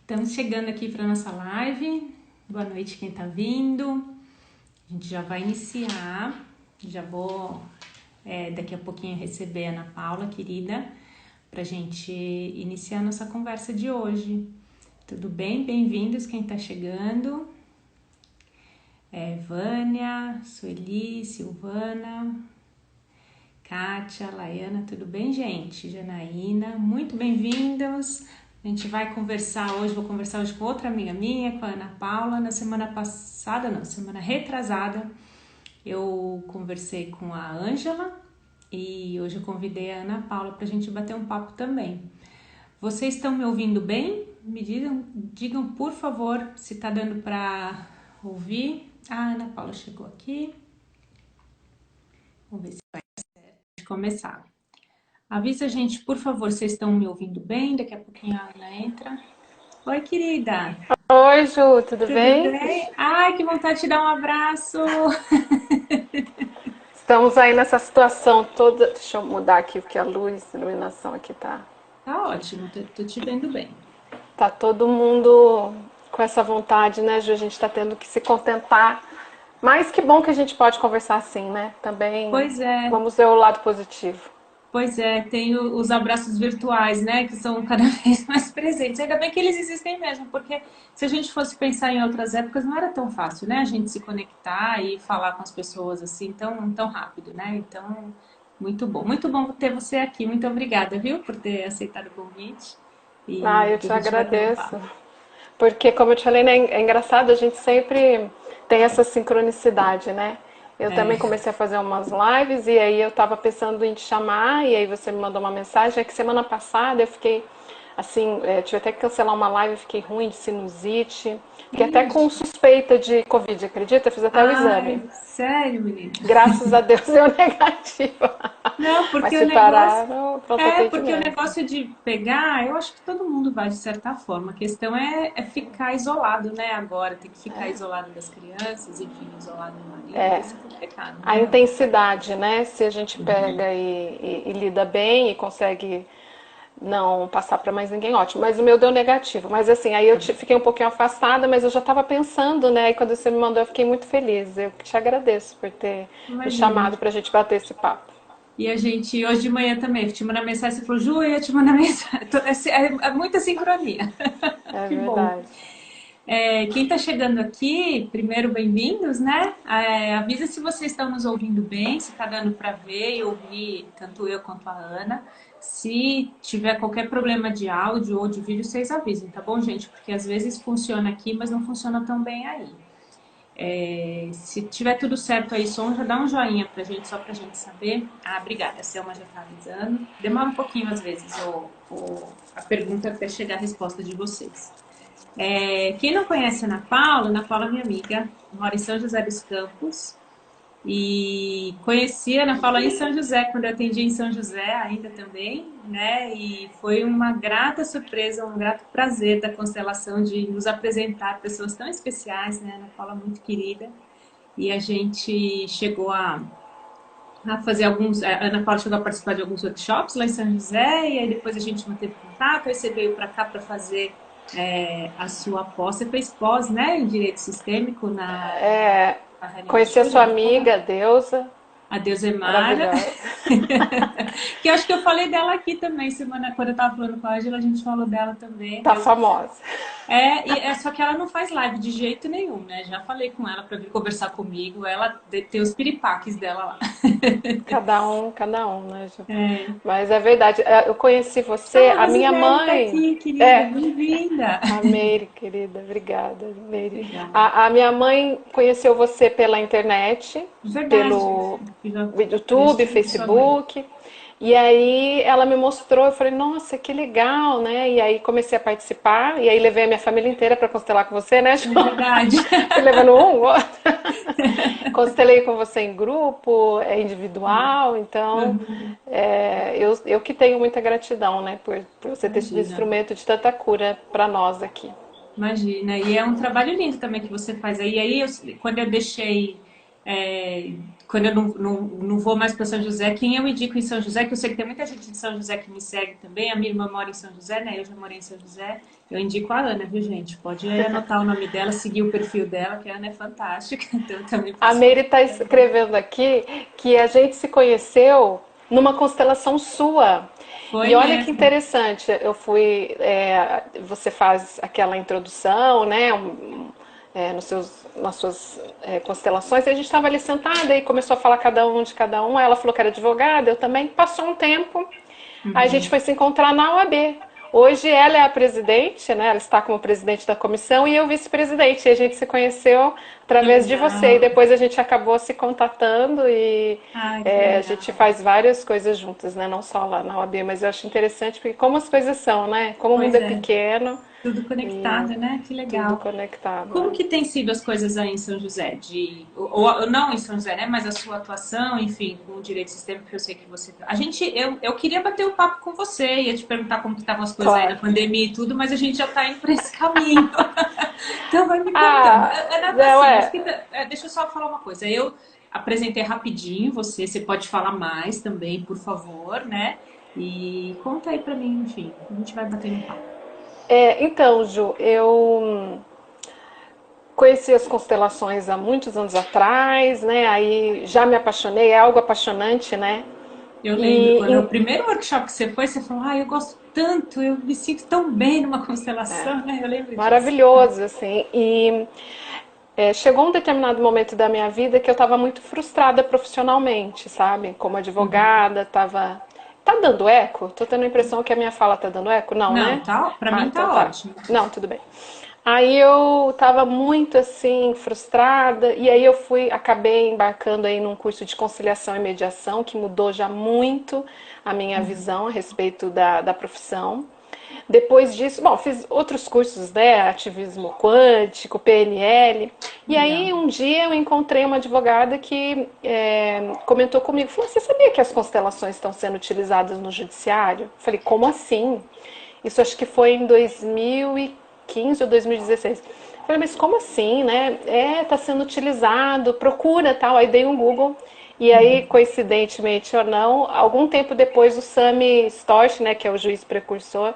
Estamos chegando aqui para nossa live. Boa noite quem está vindo. A gente já vai iniciar. Já vou daqui a pouquinho receber a Ana Paula, querida, para a gente iniciar a nossa conversa de hoje. Tudo bem? Bem-vindos quem está chegando. Vânia, Sueli, Silvana, Kátia, Laiana, tudo bem, gente? Janaína, muito bem-vindos. A gente vai conversar hoje, vou conversar hoje com outra amiga minha, com a Ana Paula. Na semana passada, não, semana retrasada, eu conversei com a Ângela e hoje eu convidei a Ana Paula para a gente bater um papo também. Vocês estão me ouvindo bem? Me digam por favor se está dando para ouvir. A Ana Paula chegou aqui. Vamos ver se vai dar certo de começar. Avisa a gente, por favor, vocês estão me ouvindo bem? Daqui a pouquinho a Ana entra. Oi, querida. Oi, Ju, tudo Tudo bem? bem? Ai, que vontade de te dar um abraço. Estamos aí nessa situação toda. Deixa eu mudar aqui, porque a luz, a iluminação aqui tá. Tá ótimo, tô te vendo bem. Tá todo mundo com essa vontade, né, Ju? A gente tá tendo que se contentar. Mas que bom que a gente pode conversar assim, né? Também Pois é, vamos ver o lado positivo. tem os abraços virtuais, né, que são cada vez mais presentes. Ainda bem que eles existem mesmo, porque se a gente fosse pensar em outras épocas, não era tão fácil, né, a gente se conectar e falar com as pessoas assim tão rápido, né? Então, muito bom ter você aqui. Muito obrigada, viu, por ter aceitado o convite Ah, e eu pra te gente bater um papo. agradeço. Porque, como eu te falei, né, é engraçado, a gente sempre tem essa sincronicidade, né? Eu também É. comecei a fazer umas lives e aí eu tava pensando em te chamar e aí você me mandou uma mensagem. É que semana passada eu fiquei assim, tive até que cancelar uma live, fiquei ruim de sinusite. Fiquei até com Ixi. suspeita de Covid, acredita? Fiz até o exame. Ai, sério, menina? Graças a Deus deu negativa. Não, Mas porque o se negócio. pararam, pronto Porque o atendimento. negócio de pegar, eu acho que todo mundo vai de certa forma. A questão é ficar isolado, né? Agora, tem que ficar isolado das crianças, enfim, isolado do marido, É, isso é complicado, a né? intensidade, né? Se a gente pega e lida bem e consegue não passar para mais ninguém, ótimo. Mas o meu deu negativo. Mas assim, aí fiquei um pouquinho afastada, mas eu já estava pensando, né? E quando você me mandou, eu fiquei muito feliz. Eu que te agradeço por ter me Imagina. chamado para a gente bater esse papo. E a gente, hoje de manhã também, te mandar mensagem, você falou, Ju, eu ia te mandar mensagem. É muita sincronia. É Que bom. verdade. Quem está chegando aqui, primeiro bem-vindos, né? Avisa se vocês estão nos ouvindo bem, se está dando para ver e ouvir tanto eu quanto a Ana. Se tiver qualquer problema de áudio ou de vídeo, vocês avisem, tá bom, gente? Porque às vezes funciona aqui, mas não funciona tão bem aí. Se tiver tudo certo aí, som, já dá um joinha pra gente, só pra gente saber. Ah, obrigada, a Selma já tá avisando. Demora um pouquinho às vezes a pergunta até chegar a resposta de vocês. Quem não conhece a Ana Paula é minha amiga, mora em São José dos Campos. E conheci a Ana Paula em São José, quando eu atendi em São José ainda também, né? E foi uma grata surpresa, um grato prazer da Constelação de nos apresentar pessoas tão especiais, né? A Ana Paula muito querida. E a gente chegou a fazer alguns... A Ana Paula chegou a participar de alguns workshops lá em São José, e aí depois a gente manteve contato, aí você veio para cá para fazer a sua pós. Você fez pós, né, em Direito Sistêmico É, na Rainha da conheci a Júlia, sua não foi? amiga, a Deusa, A Deusemara, maravilhosa. que eu acho que eu falei dela aqui também, semana, quando eu tava falando com a Angela, a gente falou dela também. Tá famosa. Só que ela não faz live de jeito nenhum, né? Já falei com ela para vir conversar comigo, ela tem os piripaques dela lá. Cada um, né, Ju? É. Mas é verdade. Eu conheci você, Ah, a minha Rosibeli tá mãe. aqui, querida, É, bem-vinda. a Meire, querida, obrigada, Meire. Obrigada. A minha mãe conheceu você pela internet, Verdade, pelo eu já YouTube, conheci sua mãe. Facebook. E aí ela me mostrou, eu falei, nossa, que legal, né? E aí comecei a participar, e aí levei a minha família inteira para constelar com você, né, Ju? É verdade. Fui levando um, outro. Constelei com você em grupo, individual, então eu que tenho muita gratidão, né, por você ter sido Imagina. instrumento de tanta cura para nós aqui. Imagina, e é um trabalho lindo também que você faz aí. Quando eu deixei é, quando eu não vou mais para São José, quem eu indico em São José, que eu sei que tem muita gente de São José que me segue também, a minha irmã mora em São José, né? Eu já morei em São José. Eu indico a Ana, viu, gente? Pode anotar o nome dela, seguir o perfil dela, que a Ana é fantástica. Então eu também A faço. Meire está escrevendo aqui que a gente se conheceu numa constelação sua. Foi E olha que mesmo. interessante, eu fui, você faz aquela introdução, né, nas suas constelações, e a gente estava ali sentada e começou a falar cada um de cada um. Aí ela falou que era advogada, eu também. Passou um tempo, aí a gente Uhum. foi se encontrar na OAB. Hoje ela é a presidente, né? Ela está como presidente da comissão e eu vice-presidente. E a gente se conheceu Que através de você. E legal. depois a gente acabou se contatando e Ai, que a gente legal. faz várias coisas juntas, né? Não só lá na OAB, mas eu acho interessante porque como as coisas são, né? Como o mundo Pois é é, pequeno tudo e conectado, né? Que tudo legal. conectado, Como né? que tem sido as coisas aí em São José? Ou não em São José, né? Mas a sua atuação, enfim, com o direito sistêmico, que eu sei que você. Eu queria bater o papo com você, ia te perguntar como que estavam as coisas aí na Claro. pandemia e tudo, mas a gente já está indo para esse caminho. Então vai me contando. Ah, Ana, não assim, acho que é. deixa eu só falar uma coisa. Eu apresentei rapidinho você pode falar mais também, por favor, né? E conta aí para mim, enfim, a gente vai batendo um papo. Então, Ju, eu conheci as constelações há muitos anos atrás, né? Aí já me apaixonei, é algo apaixonante, né? Eu lembro, E, quando o primeiro workshop que você foi, você falou, eu gosto tanto, eu me sinto tão bem numa constelação, né? Eu lembro disso. maravilhoso, assim. E chegou um determinado momento da minha vida que eu estava muito frustrada profissionalmente, sabe? Como advogada, estava. Tá dando eco? Tô tendo a impressão que a minha fala tá dando eco? Não, Não, né? tá, pra Ah, mim então tá tá. ótimo. Não, tudo bem. Aí eu tava muito assim, frustrada, e aí eu acabei embarcando aí num curso de conciliação e mediação, que mudou já muito a minha visão a respeito da profissão. Depois disso, bom, fiz outros cursos, né? Ativismo quântico, PNL. E Legal. aí um dia eu encontrei uma advogada que comentou comigo, falou, você sabia que as constelações estão sendo utilizadas no judiciário? Eu falei, como assim? Isso acho que foi em 2015 ou 2016. Eu falei, mas como assim, né? Tá sendo utilizado, procura tal. Aí dei um Google. E aí, coincidentemente ou não, algum tempo depois o Sami Storch, né, que é o juiz precursor,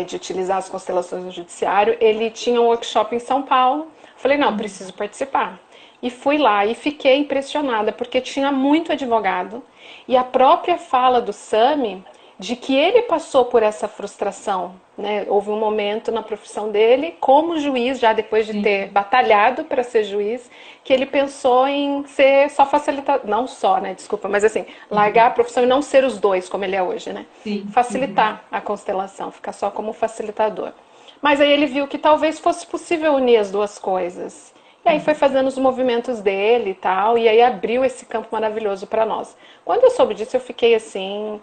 de utilizar as constelações no judiciário, ele tinha um workshop em São Paulo. Falei, não, preciso participar. E fui lá e fiquei impressionada, porque tinha muito advogado. E a própria fala do Sami de que ele passou por essa frustração. Né? Houve um momento na profissão dele, como juiz, já depois de ter Sim. batalhado para ser juiz, que ele pensou em ser só facilitador, não só, né, desculpa, mas assim, largar a profissão e não ser os dois, como ele é hoje, né? Sim. Facilitar a constelação, ficar só como facilitador. Mas aí ele viu que talvez fosse possível unir as duas coisas. E aí foi fazendo os movimentos dele e tal, e aí abriu esse campo maravilhoso para nós. Quando eu soube disso, eu fiquei assim,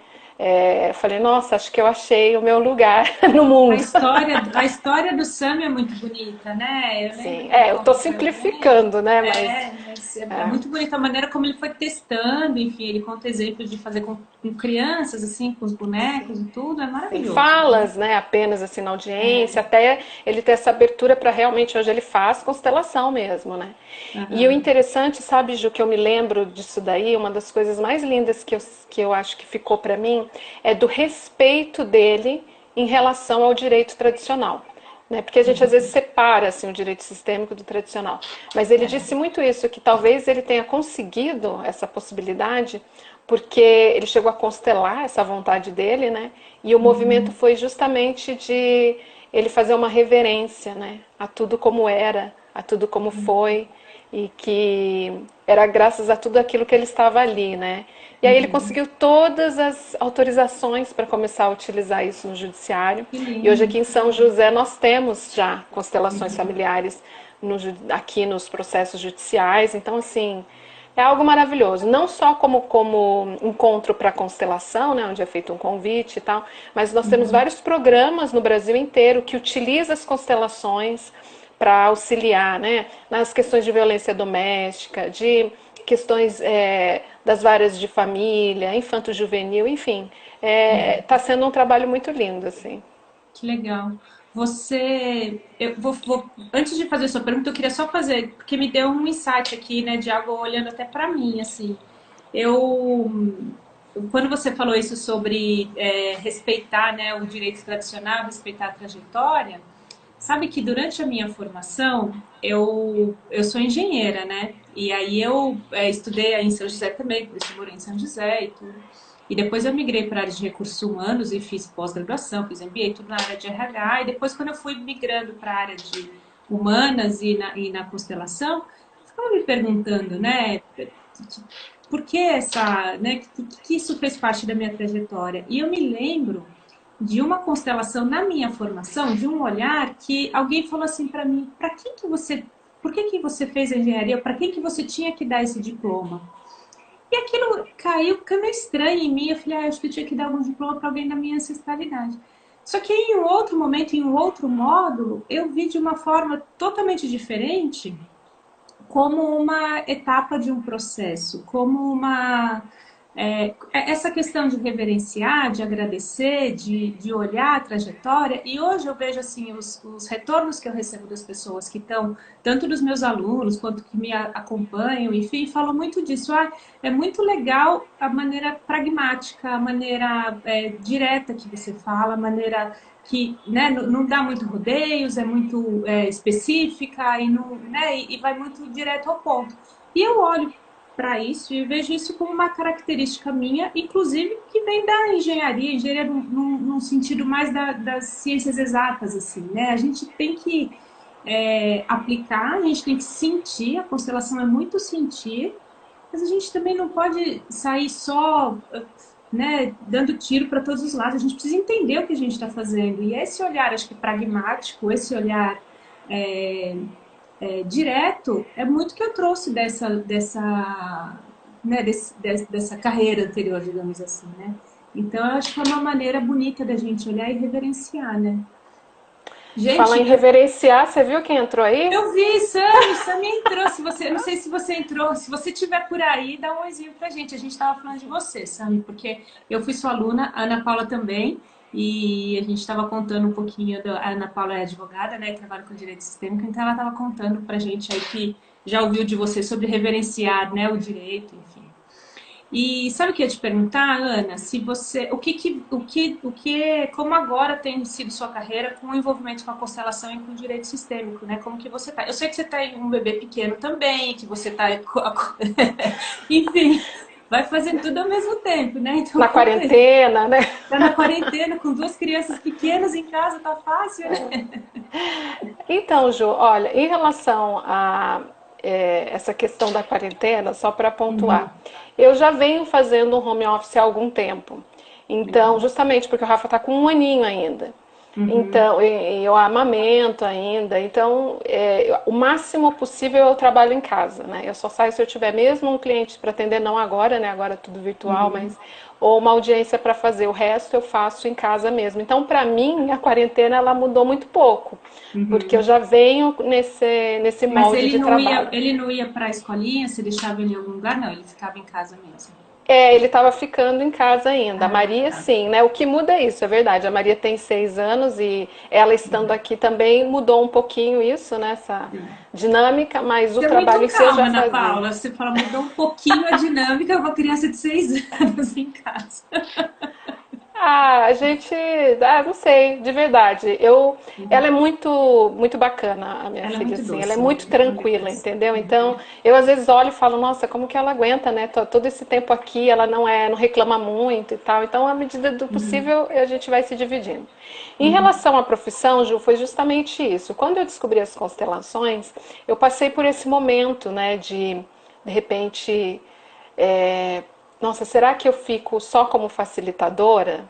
falei, nossa, acho que eu achei o meu lugar no mundo. A história do Sam é muito bonita, né? Eu lembro Sim, que ele eu tô conta pra gente. simplificando, né? Mas Mas é muito bonita a maneira como ele foi testando, enfim, ele conta exemplos de fazer com crianças, assim, com os bonecos e tudo, é sim, maravilhoso. falas, né? Apenas assim na audiência, até ele ter essa abertura para realmente hoje ele faz constelação mesmo, né? E o Aham. interessante, sabe, Ju, que eu me lembro disso daí, uma das coisas mais lindas que eu acho que ficou para mim é do respeito dele em relação ao direito tradicional. Né? Porque a gente às vezes separa assim, o direito sistêmico do tradicional. Mas ele disse muito isso, que talvez ele tenha conseguido essa possibilidade porque ele chegou a constelar essa vontade dele, né? E o movimento foi justamente de ele fazer uma reverência, né? A tudo como era, a tudo como foi, e que era graças a tudo aquilo que ele estava ali, né? E aí ele conseguiu todas as autorizações para começar a utilizar isso no judiciário. Que E hoje lindo. aqui em São José nós temos já constelações familiares aqui nos processos judiciais. Então, assim, é algo maravilhoso. Não só como encontro para constelação, né, onde é feito um convite e tal, mas nós temos vários programas no Brasil inteiro que utilizam as constelações para auxiliar, né, nas questões de violência doméstica, de questões das várias de família, infanto-juvenil, enfim. Está sendo um trabalho muito lindo, assim. Que legal. antes de fazer a sua pergunta, eu queria só fazer, porque me deu um insight aqui, né, de algo olhando até para mim, assim. Eu, quando você falou isso sobre respeitar, né, o direito tradicional, respeitar a trajetória, sabe que durante a minha formação, eu sou engenheira, né? E aí eu estudei aí em São José também, por isso eu morei em São José e tudo. E depois eu migrei para a área de recursos humanos e fiz pós-graduação, fiz MBA, tudo na área de RH. E depois, quando eu fui migrando para a área de humanas e na constelação, eu ficava me perguntando, né? Por que essa, né? Que isso fez parte da minha trajetória? E eu me lembro de uma constelação na minha formação, de um olhar que alguém falou assim para mim: para quem que você, por que você fez a engenharia? Para quem que você tinha que dar esse diploma? E aquilo caiu, ficou meio estranho em mim. Eu falei, acho que eu tinha que dar algum diploma para alguém da minha ancestralidade. Só que em um outro momento, em um outro módulo, eu vi de uma forma totalmente diferente como uma etapa de um processo, como uma essa questão de reverenciar, de agradecer, de olhar a trajetória. E hoje eu vejo assim os retornos que eu recebo das pessoas que estão, tanto dos meus alunos quanto que me acompanham, enfim, falam muito disso. Ah, é muito legal a maneira pragmática, a maneira direta que você fala, a maneira que, né, não dá muito rodeios, é muito específica e, não, né, e vai muito direto ao ponto. E eu olho para isso e vejo isso como uma característica minha, inclusive que vem da engenharia, engenharia num sentido mais das ciências exatas, assim, né? A gente tem que aplicar, a gente tem que sentir, a constelação é muito sentir, mas a gente também não pode sair só, né, dando tiro para todos os lados. A gente precisa entender o que a gente está fazendo. E esse olhar, acho que pragmático, esse olhar é, direto, é muito que eu trouxe né, dessa carreira anterior, digamos assim, né? Então, eu acho que é uma maneira bonita da gente olhar e reverenciar, né? Falar Gente, em reverenciar, você viu quem entrou aí? eu vi, Sami entrou. Se você, não sei se você entrou, se você estiver por aí, dá um oizinho pra gente. A gente estava falando de você, Sami, porque eu fui sua aluna, a Ana Paula também, e a gente estava contando um pouquinho. A Ana Paula é advogada, né, trabalha com direito sistêmico, então ela estava contando pra gente aí que já ouviu de você sobre reverenciar, né, o direito, enfim. E sabe o que eu ia te perguntar, Ana? Se você, como agora tem sido sua carreira com o envolvimento com a constelação e com o direito sistêmico, né? Como que você tá? Eu sei que você tá em um bebê pequeno também, que você tá, enfim, vai fazendo tudo ao mesmo tempo, né? Então, Na como é? quarentena, né? Tá na quarentena com duas crianças pequenas em casa, tá fácil, né? Então, Ju, olha, em relação a essa questão da quarentena, só para pontuar, eu já venho fazendo um home office há algum tempo. Então, Legal. justamente porque o Rafa está com um aninho ainda. Uhum. Então, eu amamento ainda. Então, o máximo possível eu trabalho em casa, né? Eu só saio se eu tiver mesmo um cliente para atender, não agora, né? Agora é tudo virtual, Uhum. mas ou uma audiência para fazer. O resto eu faço em casa mesmo. Então, para mim, a quarentena ela mudou muito pouco, porque eu Uhum. já venho nesse Mas molde de trabalho. ele não ia para a escolinha, se deixava ele em algum lugar? Não, ele ficava em casa mesmo. Ele estava ficando em casa ainda. A Ah, Maria, tá. sim, né? O que muda é isso, é verdade. A Maria tem 6 anos e ela estando aqui também mudou um pouquinho isso, né? Essa Sim. dinâmica, mas o Você é muito trabalho em si eu calma, já Ana fazia. Paula. Você fala, mudou um pouquinho a dinâmica de uma criança de 6 anos em casa. A gente, não sei, de verdade. Ela é muito bacana, a minha Ela é filha, muito assim. Ela é doce, né? muito Muito tranquila, doce. entendeu? Então, eu às vezes olho e falo, nossa, como que ela aguenta, né? Todo esse tempo aqui, ela não reclama muito e tal. Então, à medida do possível, a gente vai se dividindo. Em relação à profissão, Ju, foi justamente isso. Quando eu descobri as constelações, eu passei por esse momento, né, de repente, é, nossa, será que eu fico só como facilitadora?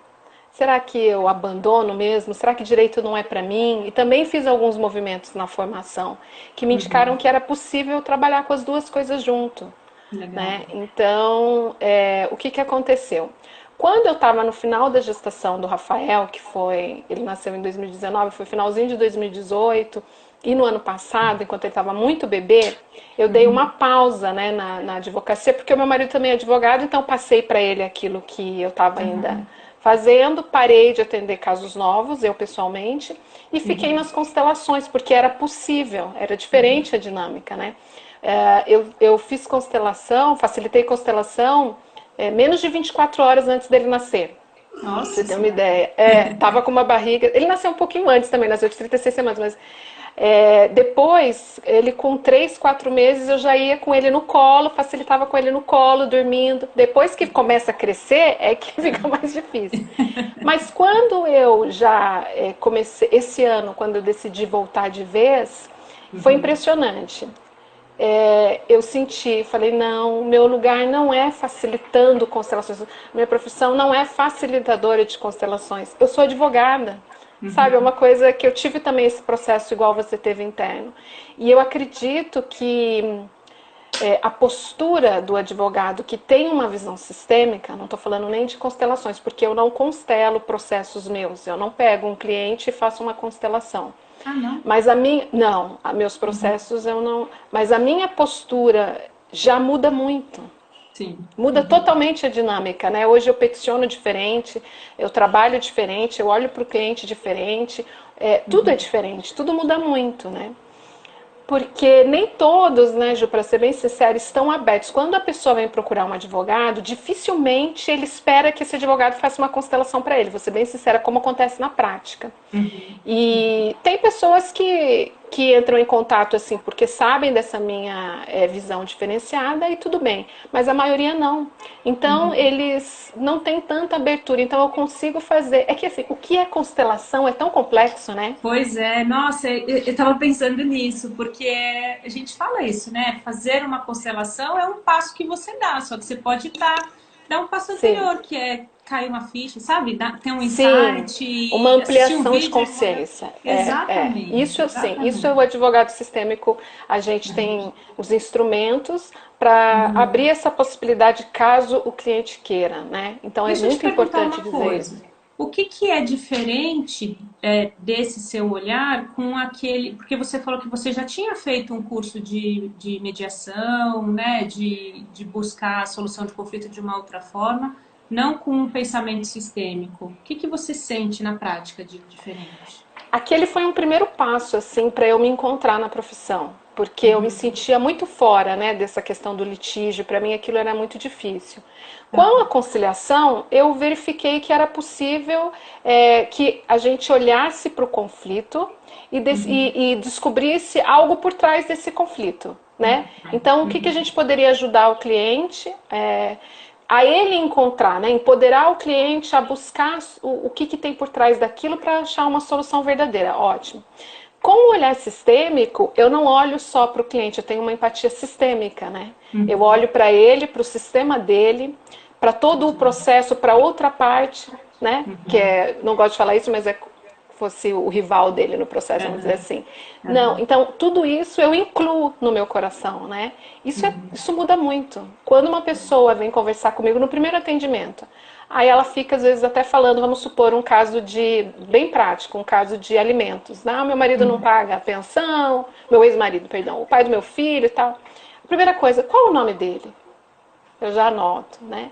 Será que eu abandono mesmo? Será que direito não é para mim? E também fiz alguns movimentos na formação que me indicaram que era possível trabalhar com as duas coisas junto, Legal. né? Então, o que que aconteceu? Quando eu estava no final da gestação do Rafael, ele nasceu em 2019, foi finalzinho de 2018, e no ano passado, enquanto ele estava muito bebê, eu dei uma pausa, né, na advocacia, porque o meu marido também é advogado, então passei para ele aquilo que eu estava ainda fazendo, parei de atender casos novos, eu pessoalmente, e fiquei nas constelações, porque era possível, era diferente a dinâmica, né? Eu fiz constelação, facilitei constelação menos de 24 horas antes dele nascer. Pra Nossa você ter uma Senhora. ideia. Tava com uma barriga. Ele nasceu um pouquinho antes também, nasceu de 36 semanas, mas depois, ele com 3, 4 meses, eu já ia com ele no colo, facilitava com ele no colo, dormindo. Depois que começa a crescer, é que fica mais difícil. Mas quando eu já comecei, esse ano, quando eu decidi voltar de vez, foi impressionante. Eu senti, falei, não, meu lugar não é facilitando constelações, minha profissão não é facilitadora de constelações, eu sou advogada, sabe, é uma coisa que eu tive também esse processo igual você teve interno, e eu acredito que a postura do advogado que tem uma visão sistêmica, não estou falando nem de constelações, porque eu não constelo processos meus, eu não pego um cliente e faço uma constelação. Ah, não? Mas a minha, não, meus processos eu não, mas a minha postura já muda muito. Sim. Muda totalmente a dinâmica, né? Hoje eu peticiono diferente, eu trabalho diferente, eu olho para o cliente diferente, tudo é diferente, tudo muda muito, né? Porque nem todos, né, Ju, para ser bem sincero, estão abertos. Quando a pessoa vem procurar um advogado, dificilmente ele espera que esse advogado faça uma constelação para ele. Vou ser bem sincera, como acontece na prática. E tem pessoas que entram em contato assim porque sabem dessa minha visão diferenciada e tudo bem, mas a maioria não. Então eles não têm tanta abertura, então eu consigo fazer. É que assim, o que é constelação é tão complexo, né? Pois é, nossa, eu tava pensando nisso, porque a gente fala isso, né? Fazer uma constelação é um passo que você dá, só que você pode dar um passo Sim. anterior, que é cair uma ficha, sabe? Ter um Sim, uma insight, assistir um ampliação de vídeo. consciência. Exatamente, Isso sim, isso é exatamente. o advogado sistêmico. A gente tem os instrumentos para abrir essa possibilidade caso o cliente queira, né? Então é Deixa eu te muito perguntar importante uma dizer coisa. isso. O que que é diferente desse seu olhar com aquele... Porque você falou que você já tinha feito um curso de mediação, né? De buscar a solução de conflito de uma outra forma, não com um pensamento sistêmico. O que que você sente na prática de diferente? Aquele foi um primeiro passo assim para eu me encontrar na profissão, porque eu me sentia muito fora, né, dessa questão do litígio. Para mim aquilo era muito difícil. Com a conciliação, eu verifiquei que era possível que a gente olhasse para o conflito e descobrisse algo por trás desse conflito, né? Então, o que a gente poderia ajudar o cliente a ele encontrar, né? Empoderar o cliente a buscar o que tem por trás daquilo para achar uma solução verdadeira. Ótimo. Com o olhar sistêmico, eu não olho só para o cliente, eu tenho uma empatia sistêmica, né? Eu olho para ele, para o sistema dele, para todo o processo, para outra parte, né? Que não gosto de falar isso, mas fosse o rival dele no processo, vamos dizer assim. Não, então tudo isso eu incluo no meu coração, né? Isso muda muito. Quando uma pessoa vem conversar comigo no primeiro atendimento, aí ela fica às vezes até falando, vamos supor um caso bem prático, um caso de alimentos. Não, meu marido não paga a pensão, meu ex-marido, perdão, o pai do meu filho e tal. A primeira coisa, qual é o nome dele? Eu já anoto, né?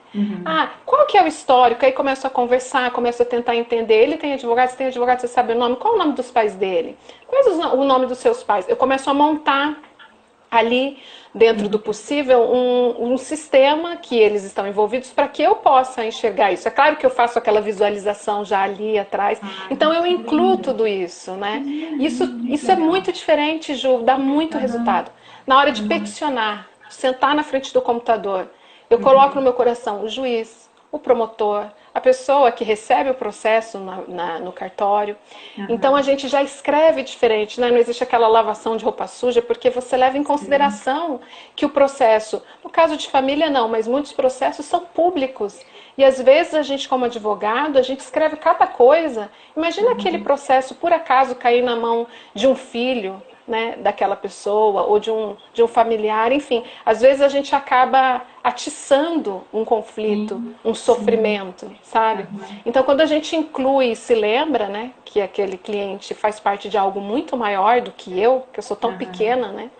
Qual que é o histórico? Aí começo a conversar, começo a tentar entender. Ele tem advogado, você tem advogado, você sabe o nome? Qual é o nome dos pais dele? Qual é o nome dos seus pais? Eu começo a montar ali, dentro do possível, um sistema que eles estão envolvidos para que eu possa enxergar isso. É claro que eu faço aquela visualização já ali atrás. Então eu Que incluo lindo, tudo isso, que né? lindo, Isso, muito isso é legal. muito diferente, Ju, dá muito resultado. Na hora de peticionar, sentar na frente do computador, eu coloco no meu coração o juiz, o promotor, a pessoa que recebe o processo no cartório. Então a gente já escreve diferente, né? Não existe aquela lavação de roupa suja, porque você leva em consideração que o processo, no caso de família não, mas muitos processos são públicos. E às vezes a gente, como advogado, a gente escreve cada coisa. Imagina aquele processo, por acaso, cair na mão de um filho, né, daquela pessoa, ou de um familiar, enfim. Às vezes a gente acaba atiçando um conflito, Sim, um sim. sofrimento, sabe? Então, quando a gente inclui e se lembra, né, que aquele cliente faz parte de algo muito maior do que eu sou tão pequena, né?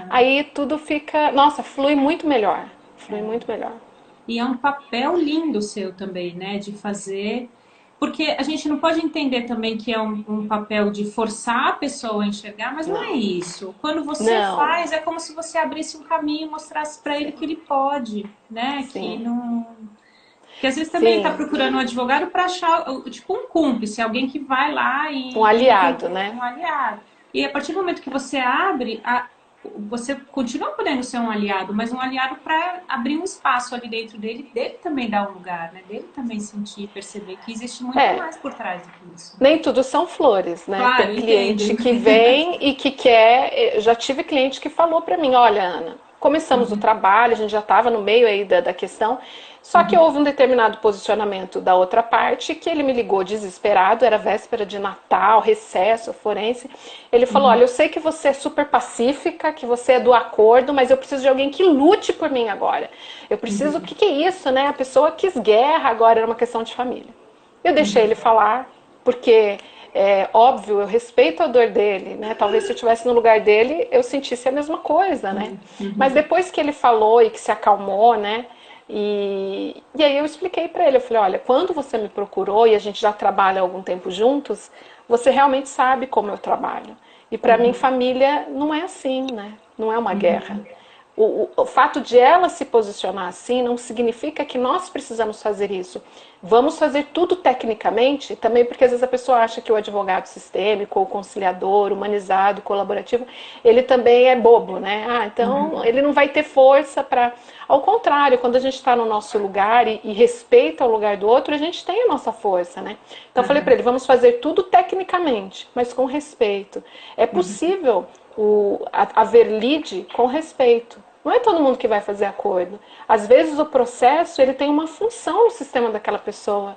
Aí tudo fica, nossa, flui muito melhor. Flui muito melhor. E é um papel lindo seu também, né? De fazer. Porque a gente não pode entender também que é um papel de forçar a pessoa a enxergar, mas não é Não, isso. Quando você não, faz, é como se você abrisse um caminho e mostrasse para ele que ele pode, né? Que sim, não. Porque às vezes também ele está sim, procurando um advogado para achar, tipo, um cúmplice, alguém que vai lá um e aliado, entender, né? um aliado. E a partir do momento que você abre, você continua podendo ser um aliado, mas um aliado para abrir um espaço ali dentro dele também dar um lugar, né? Dele também sentir, perceber que existe muito É, mais por trás do que isso. nem tudo são flores, né? Tem Claro, eu entendo. cliente que vem e que quer. Já tive cliente que falou para mim: olha, Ana, começamos o trabalho, a gente já estava no meio aí da questão, só que houve um determinado posicionamento da outra parte que ele me ligou desesperado, era véspera de Natal, recesso, forense. Ele falou: olha, eu sei que você é super pacífica, que você é do acordo, mas eu preciso de alguém que lute por mim agora. Eu preciso, o que é isso, né? A pessoa quis guerra, agora era uma questão de família. Eu deixei ele falar, porque é óbvio, eu respeito a dor dele, né? Talvez se eu estivesse no lugar dele, eu sentisse a mesma coisa, né? Mas depois que ele falou e que se acalmou, né? E aí eu expliquei para ele, eu falei, olha, quando você me procurou e a gente já trabalha há algum tempo juntos, você realmente sabe como eu trabalho. E para mim, família não é assim, né? Não é uma guerra. O fato de ela se posicionar assim não significa que nós precisamos fazer isso. Vamos fazer tudo tecnicamente, também porque às vezes a pessoa acha que o advogado sistêmico, ou conciliador, humanizado, colaborativo, ele também é bobo, né? Ah, então ele não vai ter força para. Ao contrário, quando a gente está no nosso lugar e respeita o lugar do outro, a gente tem a nossa força, né? Então eu falei para ele, vamos fazer tudo tecnicamente, mas com respeito. É possível haver lead com respeito. Não é todo mundo que vai fazer acordo. Às vezes o processo ele tem uma função no sistema daquela pessoa,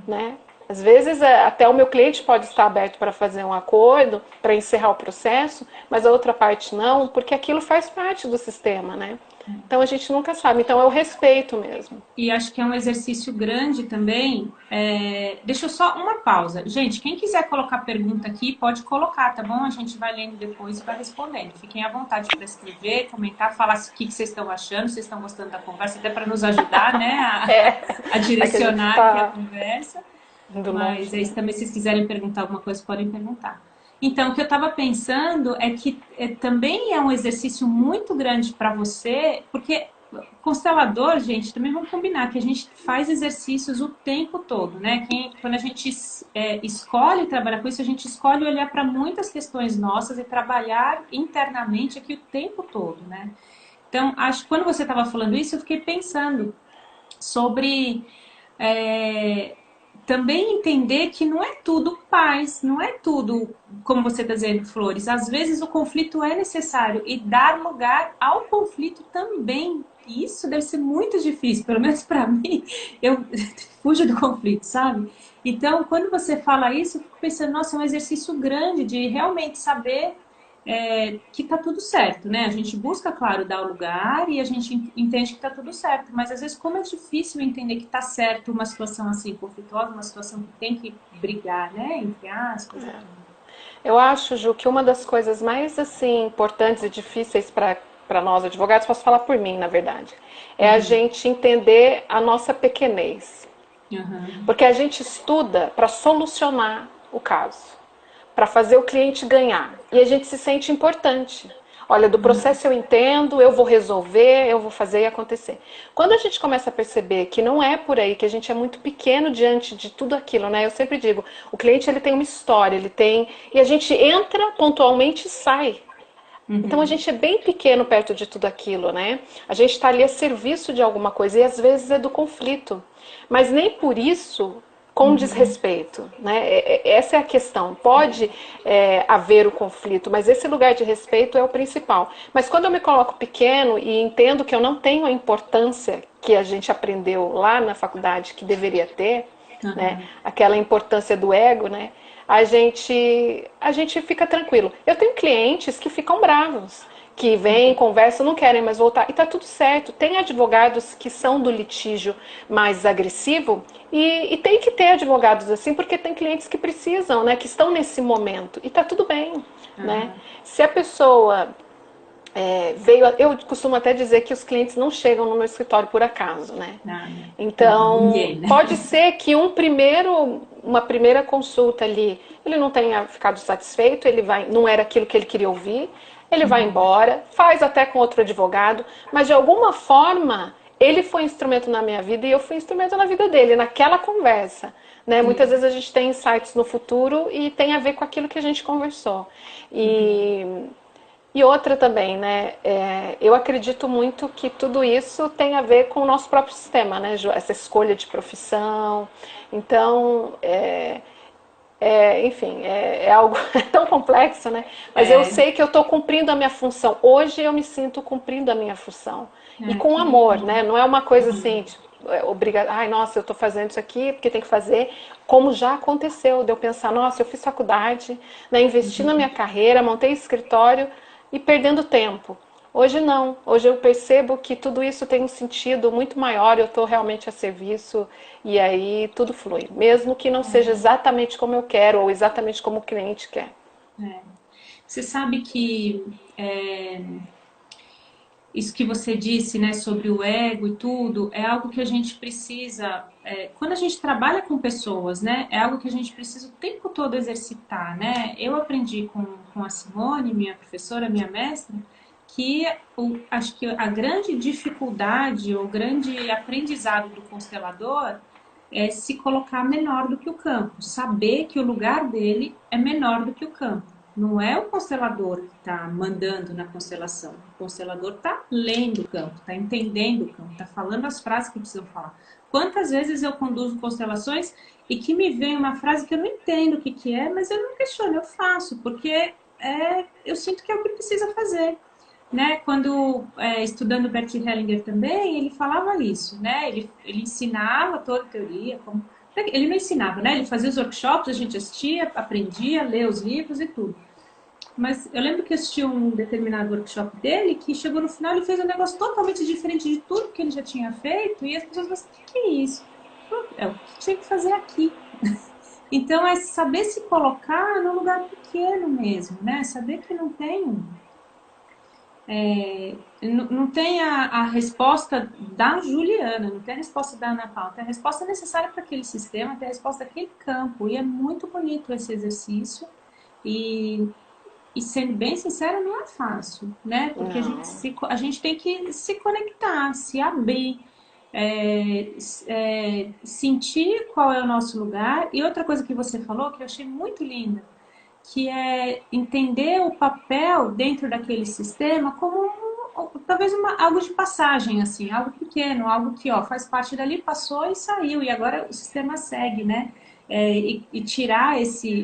né? Às vezes até o meu cliente pode estar aberto para fazer um acordo, para encerrar o processo, mas a outra parte não, porque aquilo faz parte do sistema, né? Então a gente nunca sabe. Então é o respeito mesmo. E acho que é um exercício grande também. Deixa eu só uma pausa. Gente, quem quiser colocar pergunta aqui, pode colocar, tá bom? A gente vai lendo depois e vai respondendo. Fiquem à vontade para escrever, comentar, falar o que vocês estão achando, se vocês estão gostando da conversa, até para nos ajudar, né, É, a é que a gente direcionar aqui a está conversa. indo Mas longe, aí né? também, se vocês quiserem perguntar alguma coisa, podem perguntar. Então, o que eu estava pensando é que também é um exercício muito grande para você, porque constelador, gente, também vamos combinar que a gente faz exercícios o tempo todo, né? Quando a gente escolhe trabalhar com isso, a gente escolhe olhar para muitas questões nossas e trabalhar internamente aqui o tempo todo, né? Então, acho que quando você estava falando isso, eu fiquei pensando sobre é, também entender que não é tudo paz, não é tudo, como você está dizendo, flores. Às vezes o conflito é necessário e dar lugar ao conflito também. Isso deve ser muito difícil, pelo menos para mim. Eu fujo do conflito, sabe? Então, quando você fala isso, eu fico pensando, nossa, é um exercício grande de realmente saber que tá tudo certo, né? A gente busca, claro, dar o lugar e a gente entende que tá tudo certo, mas às vezes como é difícil entender que tá certo uma situação assim conflituosa, uma situação que tem que brigar, né? Entre aspas e tudo. Eu acho, Ju, que uma das coisas mais assim importantes e difíceis para nós advogados, posso falar por mim, na verdade, é a gente entender a nossa pequenez. Uhum. Porque a gente estuda para solucionar o caso, para fazer o cliente ganhar. E a gente se sente importante. Olha, do processo eu entendo, eu vou resolver, eu vou fazer e acontecer. Quando a gente começa a perceber que não é por aí, que a gente é muito pequeno diante de tudo aquilo, né? Eu sempre digo, o cliente ele tem uma história, ele tem, e a gente entra pontualmente e sai. Então a gente é bem pequeno perto de tudo aquilo, né? A gente está ali a serviço de alguma coisa e às vezes é do conflito. Mas nem por isso com desrespeito, né? Essa é a questão. Pode haver o conflito, mas esse lugar de respeito é o principal. Mas quando eu me coloco pequeno e entendo que eu não tenho a importância que a gente aprendeu lá na faculdade que deveria ter, né? Uhum. Aquela importância do ego, né? A gente fica tranquilo. Eu tenho clientes que ficam bravos, que vêm, conversam, não querem mais voltar. E tá tudo certo. Tem advogados que são do litígio mais agressivo e tem que ter advogados assim, porque tem clientes que precisam, né? Que estão nesse momento. E tá tudo bem, né? Uhum. Se a pessoa veio. Eu costumo até dizer que os clientes não chegam no meu escritório por acaso, né? Não, Então, ninguém, né? pode ser que uma primeira consulta ali, ele não tenha ficado satisfeito, ele vai, não era aquilo que ele queria ouvir, ele vai embora, faz até com outro advogado, mas de alguma forma ele foi instrumento na minha vida e eu fui instrumento na vida dele, naquela conversa. Né? Muitas Sim. vezes a gente tem insights no futuro e tem a ver com aquilo que a gente conversou. E outra também, né? Eu acredito muito que tudo isso tem a ver com o nosso próprio sistema, né, Ju? Essa escolha de profissão. Então, enfim, é algo tão complexo, né? Mas eu É, sei que eu estou cumprindo a minha função. Hoje eu me sinto cumprindo a minha função. E com que amor, legal. né? Não é uma coisa assim, tipo, ai, nossa, eu estou fazendo isso aqui porque tem que fazer. Como já aconteceu, de eu pensar, nossa, eu fiz faculdade, né, investi na minha carreira, montei escritório e perdendo tempo. Hoje não. Hoje eu percebo que tudo isso tem um sentido muito maior, eu estou realmente a serviço e aí tudo flui. Mesmo que não seja exatamente como eu quero ou exatamente como o cliente quer. Você sabe que é, isso que você disse, né, sobre o ego e tudo, é algo que a gente precisa, quando a gente trabalha com pessoas, né, é algo que a gente precisa o tempo todo exercitar, né? Eu aprendi com a Simone, minha professora, minha mestra, que acho que a grande dificuldade, o grande aprendizado do constelador é se colocar menor do que o campo, saber que o lugar dele é menor do que o campo. Não é o constelador que está mandando na constelação. O constelador está lendo o campo, está entendendo o campo, está falando as frases que precisam falar. Quantas vezes eu conduzo constelações e que me vem uma frase que eu não entendo o que é, mas eu não questiono, eu faço, porque eu sinto que é o que precisa fazer. Né? Quando estudando Bert Hellinger também, ele falava isso, né? Ele ensinava toda a teoria, ele não ensinava, né? Ele fazia os workshops, a gente assistia, aprendia, lia os livros e tudo. Mas eu lembro que assisti um determinado workshop dele que chegou no final e fez um negócio totalmente diferente de tudo que ele já tinha feito e as pessoas falaram assim, o que é isso? É o que tinha que fazer aqui. Então é saber se colocar num lugar pequeno mesmo, né? Saber que não tem não tem a resposta da Juliana, não tem a resposta da Ana Paula, tem a resposta necessária para aquele sistema, tem a resposta daquele campo. E é muito bonito esse exercício. E, e sendo bem sincera, não é fácil, né? Porque Não. a gente tem que se conectar, se abrir, sentir qual é o nosso lugar. E outra coisa que você falou que eu achei muito linda, que é entender o papel dentro daquele sistema como talvez algo de passagem, assim, algo pequeno, algo que faz parte dali, passou e saiu, e agora o sistema segue, né? E tirar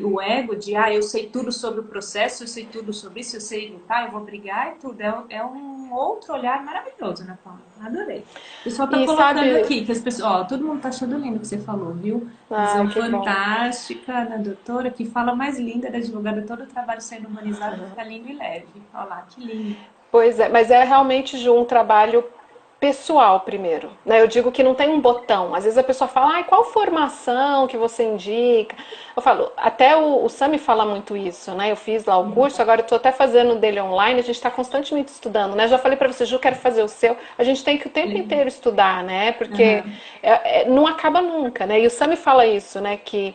o ego de eu sei tudo sobre o processo, eu sei tudo sobre isso, eu sei lutar, eu vou brigar e tudo. É um outro olhar maravilhoso, né, Paula? Adorei. O pessoal tá E colocando sabe, aqui que as pessoas, todo mundo tá achando lindo o que você falou, viu? ai, Visão que bom. fantástica da doutora, que fala mais linda da advogada, todo o trabalho sendo humanizado fica lindo e leve. Olha lá, que lindo. Pois é, mas é realmente, Ju, um trabalho pessoal primeiro. Né? Eu digo que não tem um botão. Às vezes a pessoa fala, ai, qual formação que você indica? Eu falo, até o Sami fala muito isso, né? Eu fiz lá o curso, agora eu estou até fazendo o dele online, a gente está constantemente estudando, né? Já falei para você, Ju, quero fazer o seu. A gente tem que o tempo Legal. inteiro estudar, né? Porque Uhum. não acaba nunca, né? E o Sami fala isso, né? Que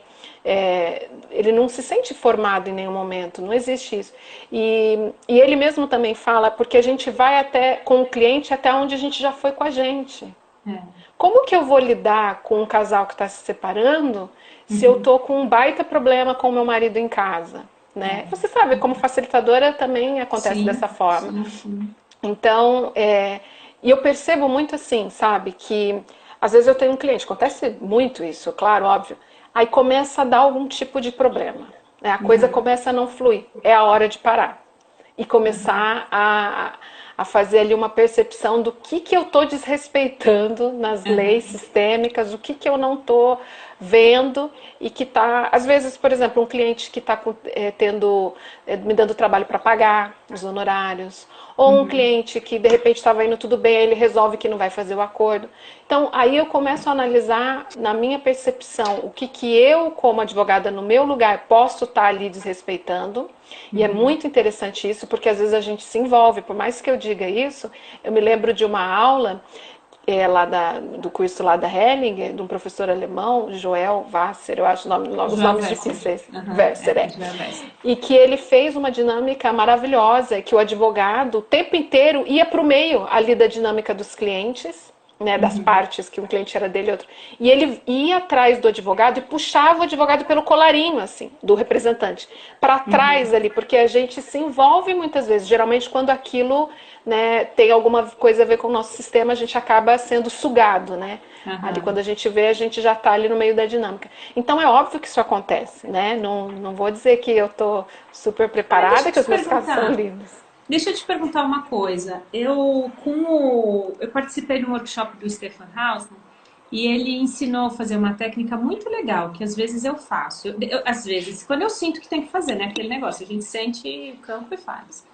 ele não se sente formado em nenhum momento, não existe isso. E ele mesmo também fala, porque a gente vai até com o cliente até onde a gente já foi com a gente. É. Como que eu vou lidar com um casal que está se separando se eu Uhum. tô com um baita problema com o meu marido em casa? Né? Você sabe, como facilitadora também acontece Sim, dessa forma. sim, sim. Então, e eu percebo muito assim, sabe, que às vezes eu tenho um cliente, acontece muito isso, claro, óbvio, aí começa a dar algum tipo de problema, né? A coisa Uhum. começa a não fluir, é a hora de parar e começar a fazer ali uma percepção do que eu estou desrespeitando nas leis sistêmicas, o que eu não estou vendo e que está, às vezes, por exemplo, um cliente que está me dando trabalho para pagar os honorários, ou um cliente que de repente estava indo tudo bem, aí ele resolve que não vai fazer o acordo. Então, aí eu começo a analisar na minha percepção o que eu, como advogada no meu lugar, posso estar ali desrespeitando. E é muito interessante isso, porque às vezes a gente se envolve, por mais que eu diga isso, eu me lembro de uma aula lá do curso lá da Hellinger, de um professor alemão, Joel Wasser, eu acho os nomes difíceis. Wasser, E que ele fez uma dinâmica maravilhosa, que o advogado o tempo inteiro ia para o meio ali da dinâmica dos clientes, né, das partes, que um cliente era dele e outro. E ele ia atrás do advogado e puxava o advogado pelo colarinho, assim, do representante, para trás ali, porque a gente se envolve muitas vezes. Geralmente, quando aquilo, né, tem alguma coisa a ver com o nosso sistema, a gente acaba sendo sugado, né? Ali, quando a gente vê, a gente já está ali no meio da dinâmica. Então, é óbvio que isso acontece, né? Não vou dizer que eu estou super preparada, que os meus casos são lindos. Deixa eu te perguntar uma coisa. Eu participei de um workshop do Stefan Hausmann e ele ensinou a fazer uma técnica muito legal, que às vezes eu faço. Às vezes, quando eu sinto que tem que fazer, né? Aquele negócio, a gente sente o campo e faz.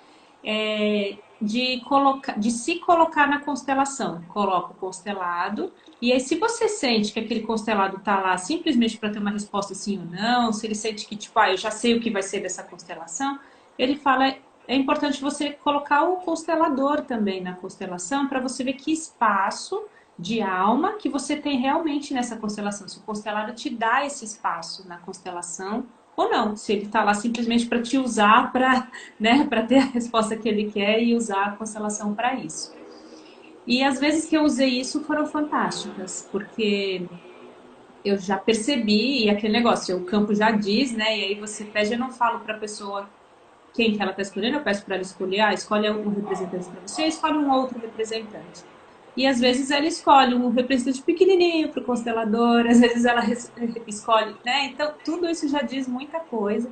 De se colocar na constelação. Coloca o constelado, e aí se você sente que aquele constelado tá lá simplesmente para ter uma resposta sim ou não, se ele sente que, tipo, eu já sei o que vai ser dessa constelação, ele fala, é importante você colocar o constelador também na constelação para você ver que espaço de alma que você tem realmente nessa constelação. Se o constelado te dá esse espaço na constelação ou não, se ele está lá simplesmente para te usar para, né, para ter a resposta que ele quer e usar a constelação para isso. E as vezes que eu usei isso foram fantásticas, porque eu já percebi, e aquele negócio, o campo já diz, né, e aí você pede, eu não falo para a pessoa quem que ela está escolhendo, eu peço para ela escolher, escolhe um representante para você, escolhe um outro representante. E às vezes ela escolhe um representante pequenininho para o constelador, às vezes ela escolhe, né? Então tudo isso já diz muita coisa.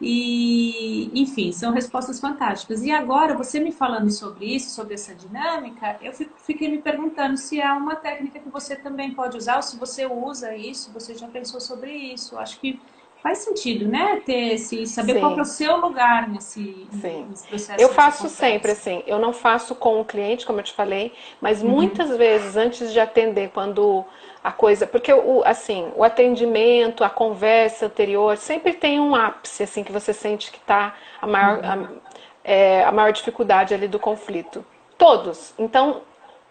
E, enfim, são respostas fantásticas. E agora, você me falando sobre isso, sobre essa dinâmica, eu fiquei me perguntando se é uma técnica que você também pode usar, ou se você usa isso, você já pensou sobre isso. Acho que faz sentido, né? Saber qual que é o seu lugar nesse processo. Eu faço sempre assim, eu não faço com o cliente, como eu te falei, mas muitas vezes antes de atender, quando a coisa, porque o atendimento, a conversa anterior, sempre tem um ápice, assim, que você sente que está a maior dificuldade ali do conflito. Todos. Então,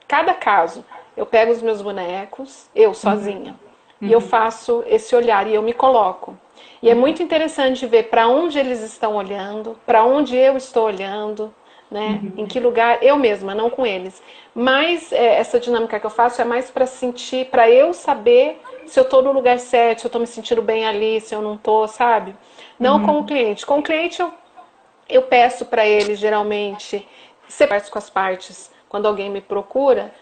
cada caso, eu pego os meus bonecos, eu sozinha, e eu faço esse olhar e eu me coloco. E é muito interessante ver para onde eles estão olhando, para onde eu estou olhando, né? Em que lugar, eu mesma, não com eles. Mas essa dinâmica que eu faço é mais para sentir, para eu saber se eu estou no lugar certo, se eu estou me sentindo bem ali, se eu não estou, sabe? Não com o cliente. Com o cliente eu peço para ele, geralmente, separar com as partes. Quando alguém me procura,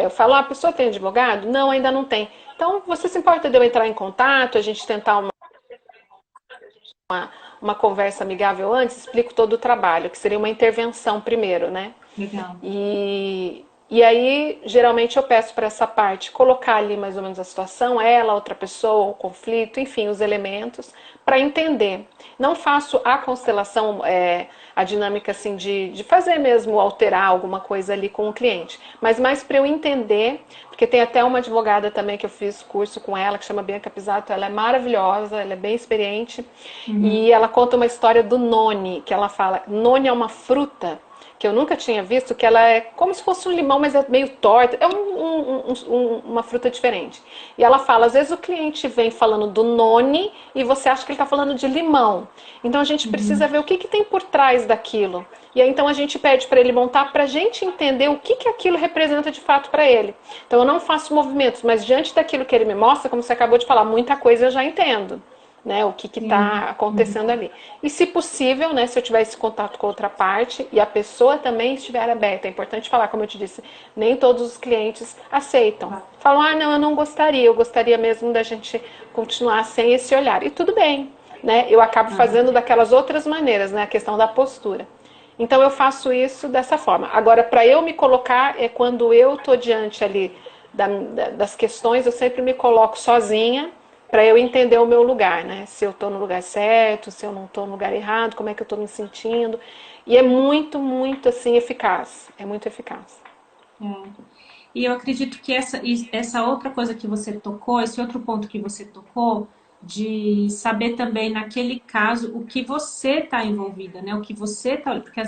eu falo, a pessoa tem advogado? Não, ainda não tem. Então, você se importa de eu entrar em contato, a gente tentar uma conversa amigável antes, explico todo o trabalho, que seria uma intervenção primeiro, né? Legal. E aí, geralmente eu peço para essa parte colocar ali mais ou menos a situação, ela, outra pessoa, o conflito, enfim, os elementos, para entender. Não faço a constelação, a dinâmica assim de fazer mesmo, alterar alguma coisa ali com o cliente, mas mais para eu entender, porque tem até uma advogada também que eu fiz curso com ela, que chama Bianca Pisato, ela é maravilhosa, ela é bem experiente, e ela conta uma história do noni, que ela fala, noni é uma fruta que eu nunca tinha visto, que ela é como se fosse um limão, mas é meio torta, é uma fruta diferente. E ela fala, às vezes o cliente vem falando do noni e você acha que ele está falando de limão. Então a gente precisa ver o que tem por trás daquilo. E aí então a gente pede para ele montar para a gente entender o que aquilo representa de fato para ele. Então eu não faço movimentos, mas diante daquilo que ele me mostra, como você acabou de falar, muita coisa eu já entendo. Né, o que está acontecendo ali. E se possível, né, se eu tiver esse contato com outra parte e a pessoa também estiver aberta, é importante falar, como eu te disse, nem todos os clientes aceitam. Falam, não, eu não gostaria, eu gostaria mesmo da gente continuar sem esse olhar. E tudo bem, né, eu acabo fazendo daquelas outras maneiras, né, a questão da postura. Então eu faço isso dessa forma. Agora, para eu me colocar, é quando eu estou diante ali das questões, eu sempre me coloco sozinha para eu entender o meu lugar, né? Se eu estou no lugar certo, se eu não estou no lugar errado, como é que eu estou me sentindo. E é muito, muito assim eficaz. É muito eficaz. É. E eu acredito que essa outra coisa que você tocou, esse outro ponto que você tocou, de saber também naquele caso o que você está envolvida, né? O que você está. Porque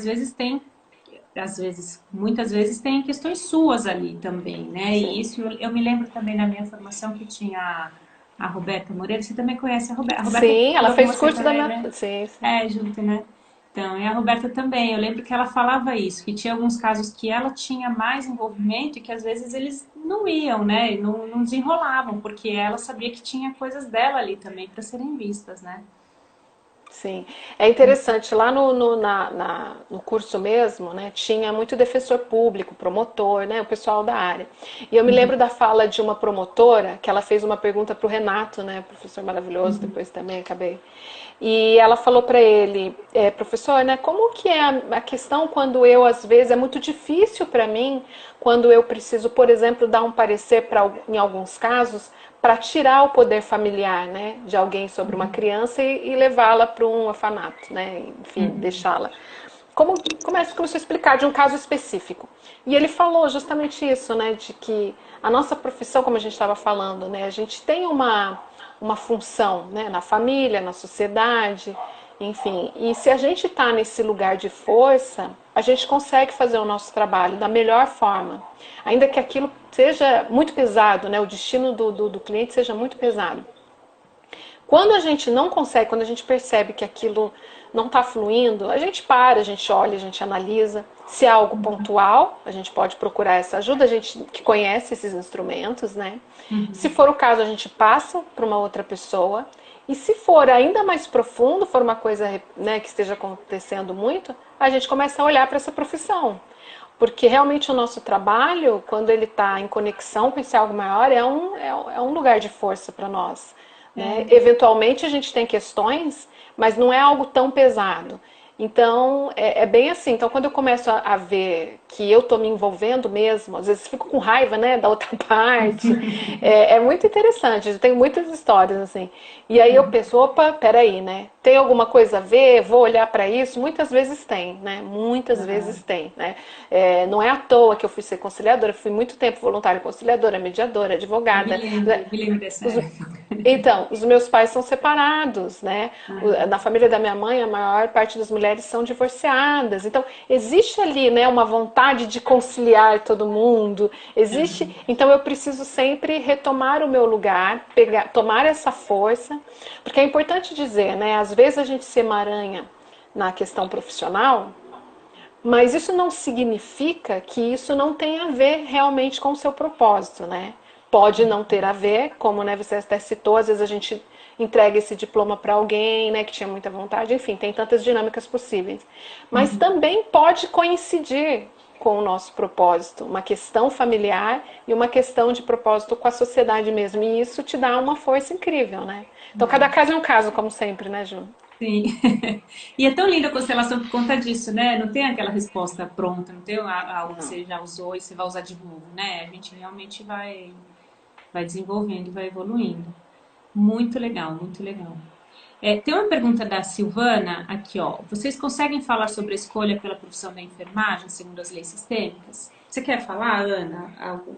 muitas vezes tem questões suas ali também, né? E Sim. isso eu me lembro também na minha formação que tinha a Roberta Moreira. Você também conhece a Roberta? A Roberta Sim, ela estudou com fez você curso da também, minha. né? Sim, sim. É, junto, né? Então, e a Roberta também, eu lembro que ela falava isso, que tinha alguns casos que ela tinha mais envolvimento e que às vezes eles não iam, né? Não desenrolavam, porque ela sabia que tinha coisas dela ali também para serem vistas, né? Sim, é interessante, lá no curso mesmo, né, tinha muito defensor público, promotor, né, o pessoal da área. E eu me lembro da fala de uma promotora, que ela fez uma pergunta para o Renato, né, professor maravilhoso, depois também acabei. E ela falou para ele, professor, né, como que é a questão quando eu, às vezes, é muito difícil para mim, quando eu preciso, por exemplo, dar um parecer em alguns casos, para tirar o poder familiar, né, de alguém sobre uma criança e levá-la para um orfanato, né, enfim, Uhum. deixá-la. Começou a explicar de um caso específico. E ele falou justamente isso, né, de que a nossa profissão, como a gente estava falando, né, a gente tem uma função, né, na família, na sociedade, enfim. E se a gente está nesse lugar de força, a gente consegue fazer o nosso trabalho da melhor forma. Ainda que aquilo seja muito pesado, né, o destino do cliente seja muito pesado. Quando a gente não consegue, quando a gente percebe que aquilo não está fluindo, a gente para, a gente olha, a gente analisa. Se é algo pontual, a gente pode procurar essa ajuda, a gente que conhece esses instrumentos, né? Se Uhum. for o caso, a gente passa para uma outra pessoa. E se for ainda mais profundo, for uma coisa, né, que esteja acontecendo muito, a gente começa a olhar para essa profissão. Porque realmente o nosso trabalho, quando ele está em conexão com esse algo maior, é um lugar de força para nós. Né? É. Eventualmente a gente tem questões, mas não é algo tão pesado. Então, é bem assim. Então, quando eu começo a ver que eu estou me envolvendo mesmo, às vezes fico com raiva, né, da outra parte. É muito interessante. Eu tenho muitas histórias assim. E aí eu penso, opa, peraí, né? Tem alguma coisa a ver? Vou olhar para isso? Muitas vezes tem, né? Muitas vezes tem, né? Não é à toa que eu fui ser conciliadora. Fui muito tempo voluntária conciliadora, mediadora, Eu advogada. me lembro dessa Os, época. então, os meus pais são separados, né? Aham. Na família da minha mãe, a maior parte das mulheres são divorciadas. Então, existe ali, né, uma vontade de conciliar todo mundo. Existe. Aham. Então, eu preciso sempre retomar o meu lugar, tomar essa força, porque é importante dizer, né? Às vezes a gente se emaranha na questão profissional, mas isso não significa que isso não tenha a ver realmente com o seu propósito, né? Pode não ter a ver, como, né, você até citou, às vezes a gente entrega esse diploma para alguém, né, que tinha muita vontade, enfim, tem tantas dinâmicas possíveis. Mas Uhum. também pode coincidir com o nosso propósito, uma questão familiar e uma questão de propósito com a sociedade mesmo. E isso te dá uma força incrível, né? Então cada caso é um caso, como sempre, né, Ju? Sim. E é tão linda a constelação por conta disso, né? Não tem aquela resposta pronta, não tem algo que Não. você já usou e você vai usar de novo, né? A gente realmente vai desenvolvendo, vai evoluindo. Muito legal, muito legal. Tem uma pergunta da Silvana aqui, ó. Vocês conseguem falar sobre a escolha pela profissão da enfermagem segundo as leis sistêmicas? Você quer falar, Ana, algo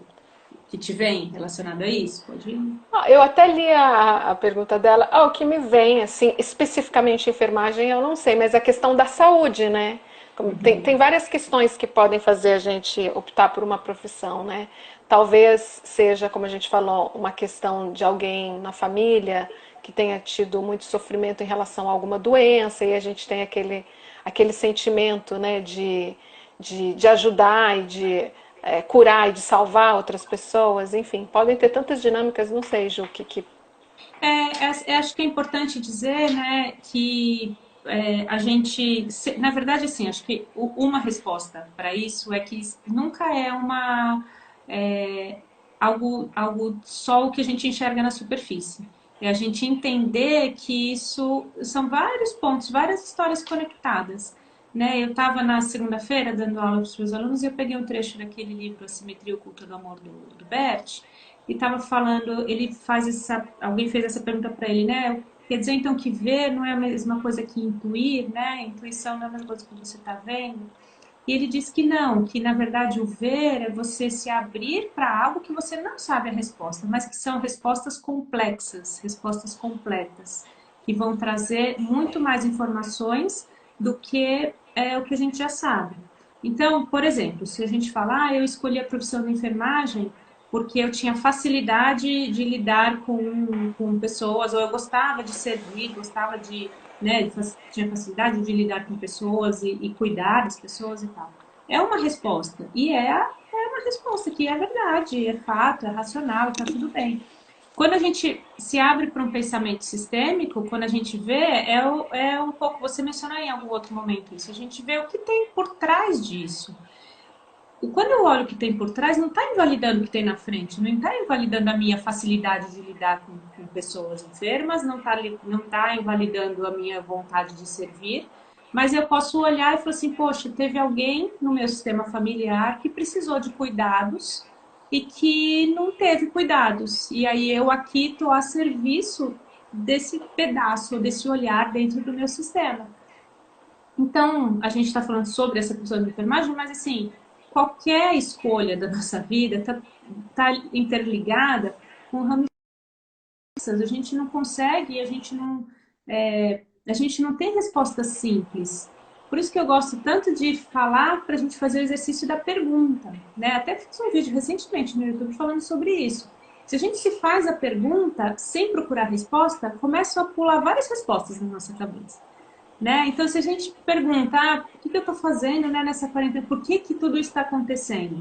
que te vem relacionado a isso? Pode ir. Eu até li a pergunta dela. O que me vem, assim, especificamente enfermagem, eu não sei, mas a questão da saúde, né? Tem Uhum. várias questões que podem fazer a gente optar por uma profissão, né? Talvez seja, como a gente falou, uma questão de alguém na família que tenha tido muito sofrimento em relação a alguma doença e a gente tem aquele sentimento, né, de ajudar e de curar e de salvar outras pessoas, enfim, podem ter tantas dinâmicas, não sei, Ju, que. Acho que é importante dizer, né, que a gente, na verdade, assim, acho que uma resposta para isso é que nunca é é, algo só o que a gente enxerga na superfície. É a gente entender que isso são vários pontos, várias histórias conectadas. né? Eu estava na segunda-feira dando aula para os meus alunos e eu peguei um trecho daquele livro A Simetria Oculta do Amor do Bert e estava falando, ele faz alguém fez essa pergunta para ele, né? Quer dizer então que ver não é a mesma coisa que intuir, né? Intuição não é a mesma coisa que você está vendo. E ele diz que não, que na verdade o ver é você se abrir para algo que você não sabe a resposta, mas que são respostas complexas, respostas completas, que vão trazer muito mais informações do que o que a gente já sabe. Então, por exemplo, se a gente falar, eu escolhi a profissão de enfermagem porque eu tinha facilidade de lidar com pessoas, ou eu gostava de servir, gostava de, né, tinha facilidade de lidar com pessoas e cuidar das pessoas e tal. É uma resposta, e é uma resposta que é verdade, é fato, é racional, está tudo bem. Quando a gente se abre para um pensamento sistêmico, quando a gente vê, é um pouco, você mencionou em algum outro momento isso, a gente vê o que tem por trás disso. E quando eu olho o que tem por trás, não está invalidando o que tem na frente, não está invalidando a minha facilidade de lidar com pessoas enfermas, não tá invalidando a minha vontade de servir, mas eu posso olhar e falar assim, poxa, teve alguém no meu sistema familiar que precisou de cuidados e que não teve cuidados. E aí eu aqui estou a serviço desse pedaço, desse olhar dentro do meu sistema. Então, a gente está falando sobre essa pessoa de enfermagem, mas assim, qualquer escolha da nossa vida tá interligada com ramificações. A gente não consegue, a gente não tem resposta simples. Por isso que eu gosto tanto de falar para a gente fazer o exercício da pergunta, né? Até fiz um vídeo recentemente no YouTube falando sobre isso. Se a gente se faz a pergunta sem procurar resposta, começam a pular várias respostas na nossa cabeça. Né? Então, se a gente perguntar o que eu estou fazendo, né, nessa quarentena, por que tudo está acontecendo?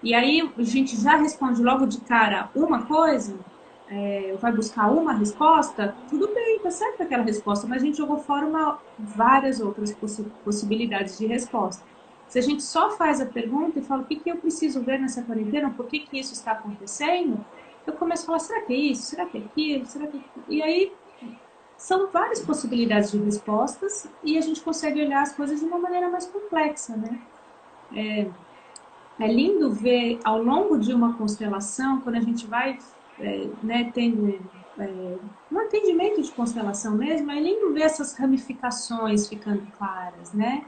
E aí a gente já responde logo de cara uma coisa, vai buscar uma resposta, tudo bem, tá certo aquela resposta, mas a gente jogou fora várias outras possibilidades de resposta. Se a gente só faz a pergunta e fala o que eu preciso ver nessa quarentena, por que isso está acontecendo, eu começo a falar, será que é isso? Será que é aquilo? Será que... E aí são várias possibilidades de respostas e a gente consegue olhar as coisas de uma maneira mais complexa, né? É lindo ver ao longo de uma constelação, quando a gente vai né, tendo um atendimento de constelação mesmo, é lindo ver essas ramificações ficando claras, né?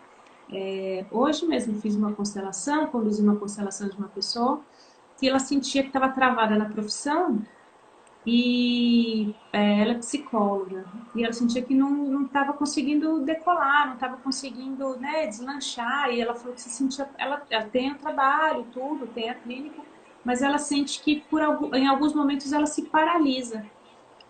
Hoje mesmo fiz uma constelação, conduzi uma constelação de uma pessoa que ela sentia que estava travada na profissão e ela é psicóloga e ela sentia que não estava conseguindo decolar, não estava conseguindo, né, deslanchar, e ela falou que se sentia, ela tem o trabalho, tudo, tem a clínica, mas ela sente que em alguns momentos ela se paralisa.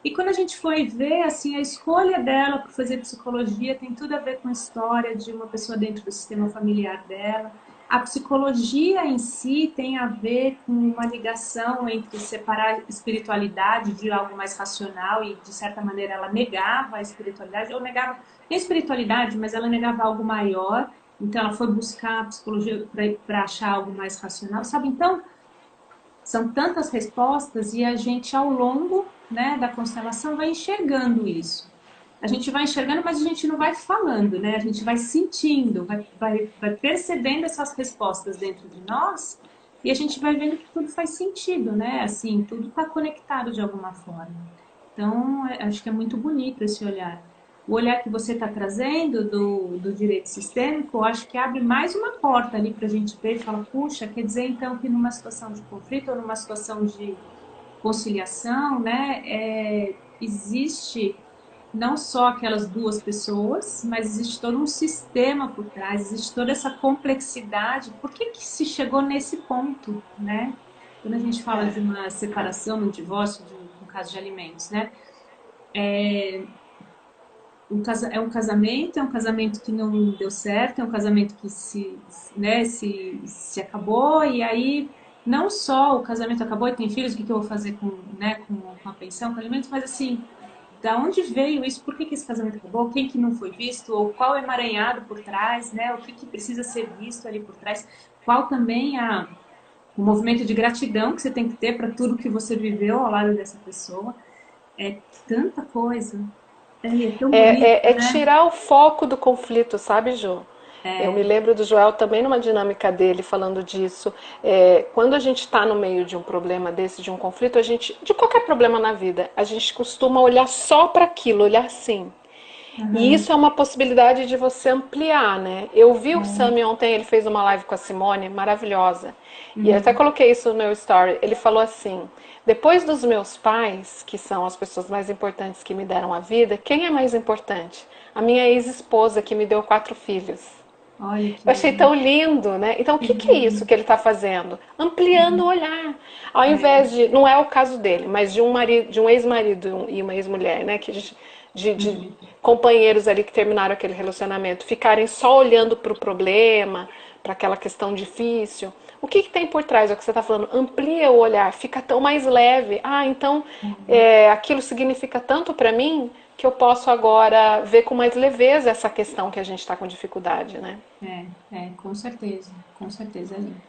E quando a gente foi ver, assim, a escolha dela por fazer psicologia tem tudo a ver com a história de uma pessoa dentro do sistema familiar dela. A psicologia em si tem a ver com uma ligação entre separar a espiritualidade de algo mais racional e, de certa maneira, ela negava a espiritualidade, ou negava nem a espiritualidade, mas ela negava algo maior. Então, ela foi buscar a psicologia para achar algo mais racional, sabe? Então, são tantas respostas e a gente, ao longo, né, da constelação, vai enxergando isso. A gente vai enxergando, mas a gente não vai falando, né? A gente vai sentindo, vai percebendo essas respostas dentro de nós e a gente vai vendo que tudo faz sentido, né? Assim, tudo está conectado de alguma forma. Então, acho que é muito bonito esse olhar. O olhar que você está trazendo do direito sistêmico, eu acho que abre mais uma porta ali para a gente ver e falar, puxa, quer dizer então que numa situação de conflito ou numa situação de conciliação, né, existe não só aquelas duas pessoas, mas existe todo um sistema por trás, existe toda essa complexidade. Por que se chegou nesse ponto, né? Quando a gente fala de uma separação, um divórcio, de um caso de alimentos, né? É um casamento que não deu certo, é um casamento que né, se acabou, e aí não só o casamento acabou e tem filhos, o que eu vou fazer né, com a pensão, com alimentos, mas assim, da onde veio isso, por que esse casamento acabou, quem que não foi visto, ou qual é emaranhado por trás, né, o que precisa ser visto ali por trás, qual também o movimento de gratidão que você tem que ter para tudo que você viveu ao lado dessa pessoa. É tanta coisa, é tão bonito, É né? tirar o foco do conflito, sabe, Ju? Eu me lembro do Joel também numa dinâmica dele falando disso. Quando a gente está no meio de um problema desse, de um conflito, de qualquer problema na vida, a gente costuma olhar só para aquilo, olhar assim. E Aham, isso é uma possibilidade de você ampliar, né? Eu vi o é, Sami ontem, ele fez uma live com a Simone, maravilhosa. E eu até uhum, coloquei isso no meu story. Ele falou assim: depois dos meus pais, que são as pessoas mais importantes que me deram a vida, quem é mais importante? A minha ex-esposa, que me deu 4 filhos. olha que Eu achei lindo. tão lindo, né? Então, o que, que é isso Uhum, que ele está fazendo? Ampliando o uhum, olhar. Ao é, invés de, não é o caso dele, mas de um marido, de um ex-marido e uma ex-mulher, né? De uhum, companheiros ali que terminaram aquele relacionamento, ficarem só olhando para o problema, para aquela questão difícil. O que, que tem por trás? É o que você está falando. Amplia o olhar, fica tão mais leve. Ah, então aquilo significa tanto para mim que eu posso agora ver com mais leveza essa questão que a gente está com dificuldade, né? com certeza é lindo.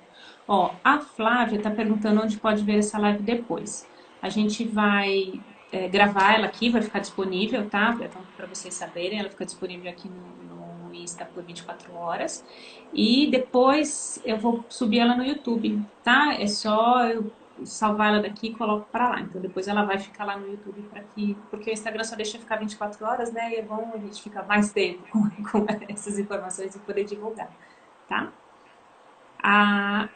Ó, a Flávia está perguntando onde pode ver essa live depois. A gente vai gravar ela aqui, vai ficar disponível, tá? Então, para vocês saberem, ela fica disponível aqui no Insta por 24 horas. E depois eu vou subir ela no YouTube, tá? É só eu salvar ela daqui e coloco para lá. Então depois ela vai ficar lá no YouTube para que. Porque o Instagram só deixa ficar 24 horas, né? E é bom a gente ficar mais tempo com essas informações e poder divulgar, tá?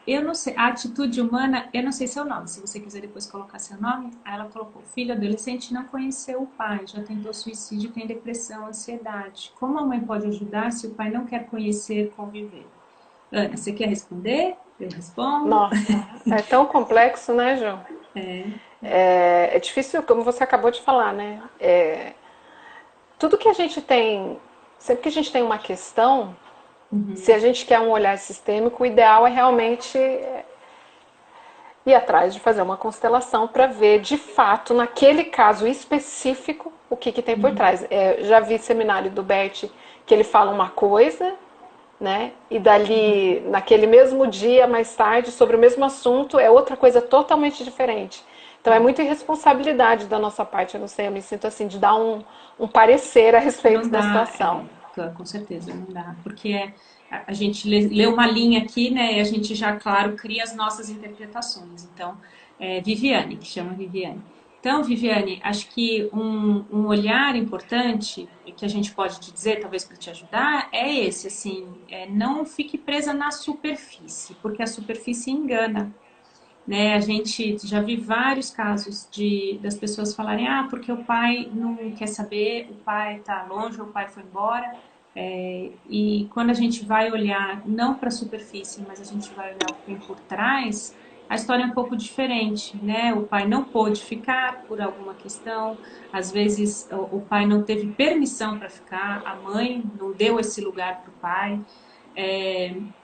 Eu não sei, a atitude humana, eu não sei seu nome, se você quiser depois colocar seu nome, aí ela colocou, filho adolescente não conheceu o pai, já tentou suicídio, tem depressão, ansiedade. Como a mãe pode ajudar se o pai não quer conhecer, conviver? Ana, você quer responder? Eu respondo. Nossa, é tão complexo, né, Ju? É difícil, como você acabou de falar, né? Tudo que a gente tem, sempre que a gente tem uma questão, se a Uhum, gente quer um olhar sistêmico, o ideal é realmente ir atrás de fazer uma constelação para ver de fato, naquele caso específico, o que, que tem por uhum, trás. Já vi seminário do Bert que ele fala uma coisa, né? E dali, naquele mesmo dia, mais tarde, sobre o mesmo assunto, é outra coisa totalmente diferente. Então é é. muita irresponsabilidade da nossa parte, eu não sei, eu me sinto assim, de dar um parecer a Não respeito da dá, situação. com certeza não dá, porque a gente lê uma linha aqui, né, e a gente já, claro, cria as nossas interpretações. Então, Viviane, que chama Viviane. Então, Viviane, acho que um olhar importante que a gente pode te dizer, talvez para te ajudar, é esse, assim, não fique presa na superfície, porque a superfície engana. Né? A gente já vi vários casos das pessoas falarem, porque o pai não quer saber, o pai está longe, o pai foi embora. E quando a gente vai olhar, não para a superfície, mas a gente vai olhar o que tem por trás, a história é um pouco diferente, né? O pai não pôde ficar por alguma questão, às vezes o pai não teve permissão para ficar, a mãe não deu esse lugar para o pai,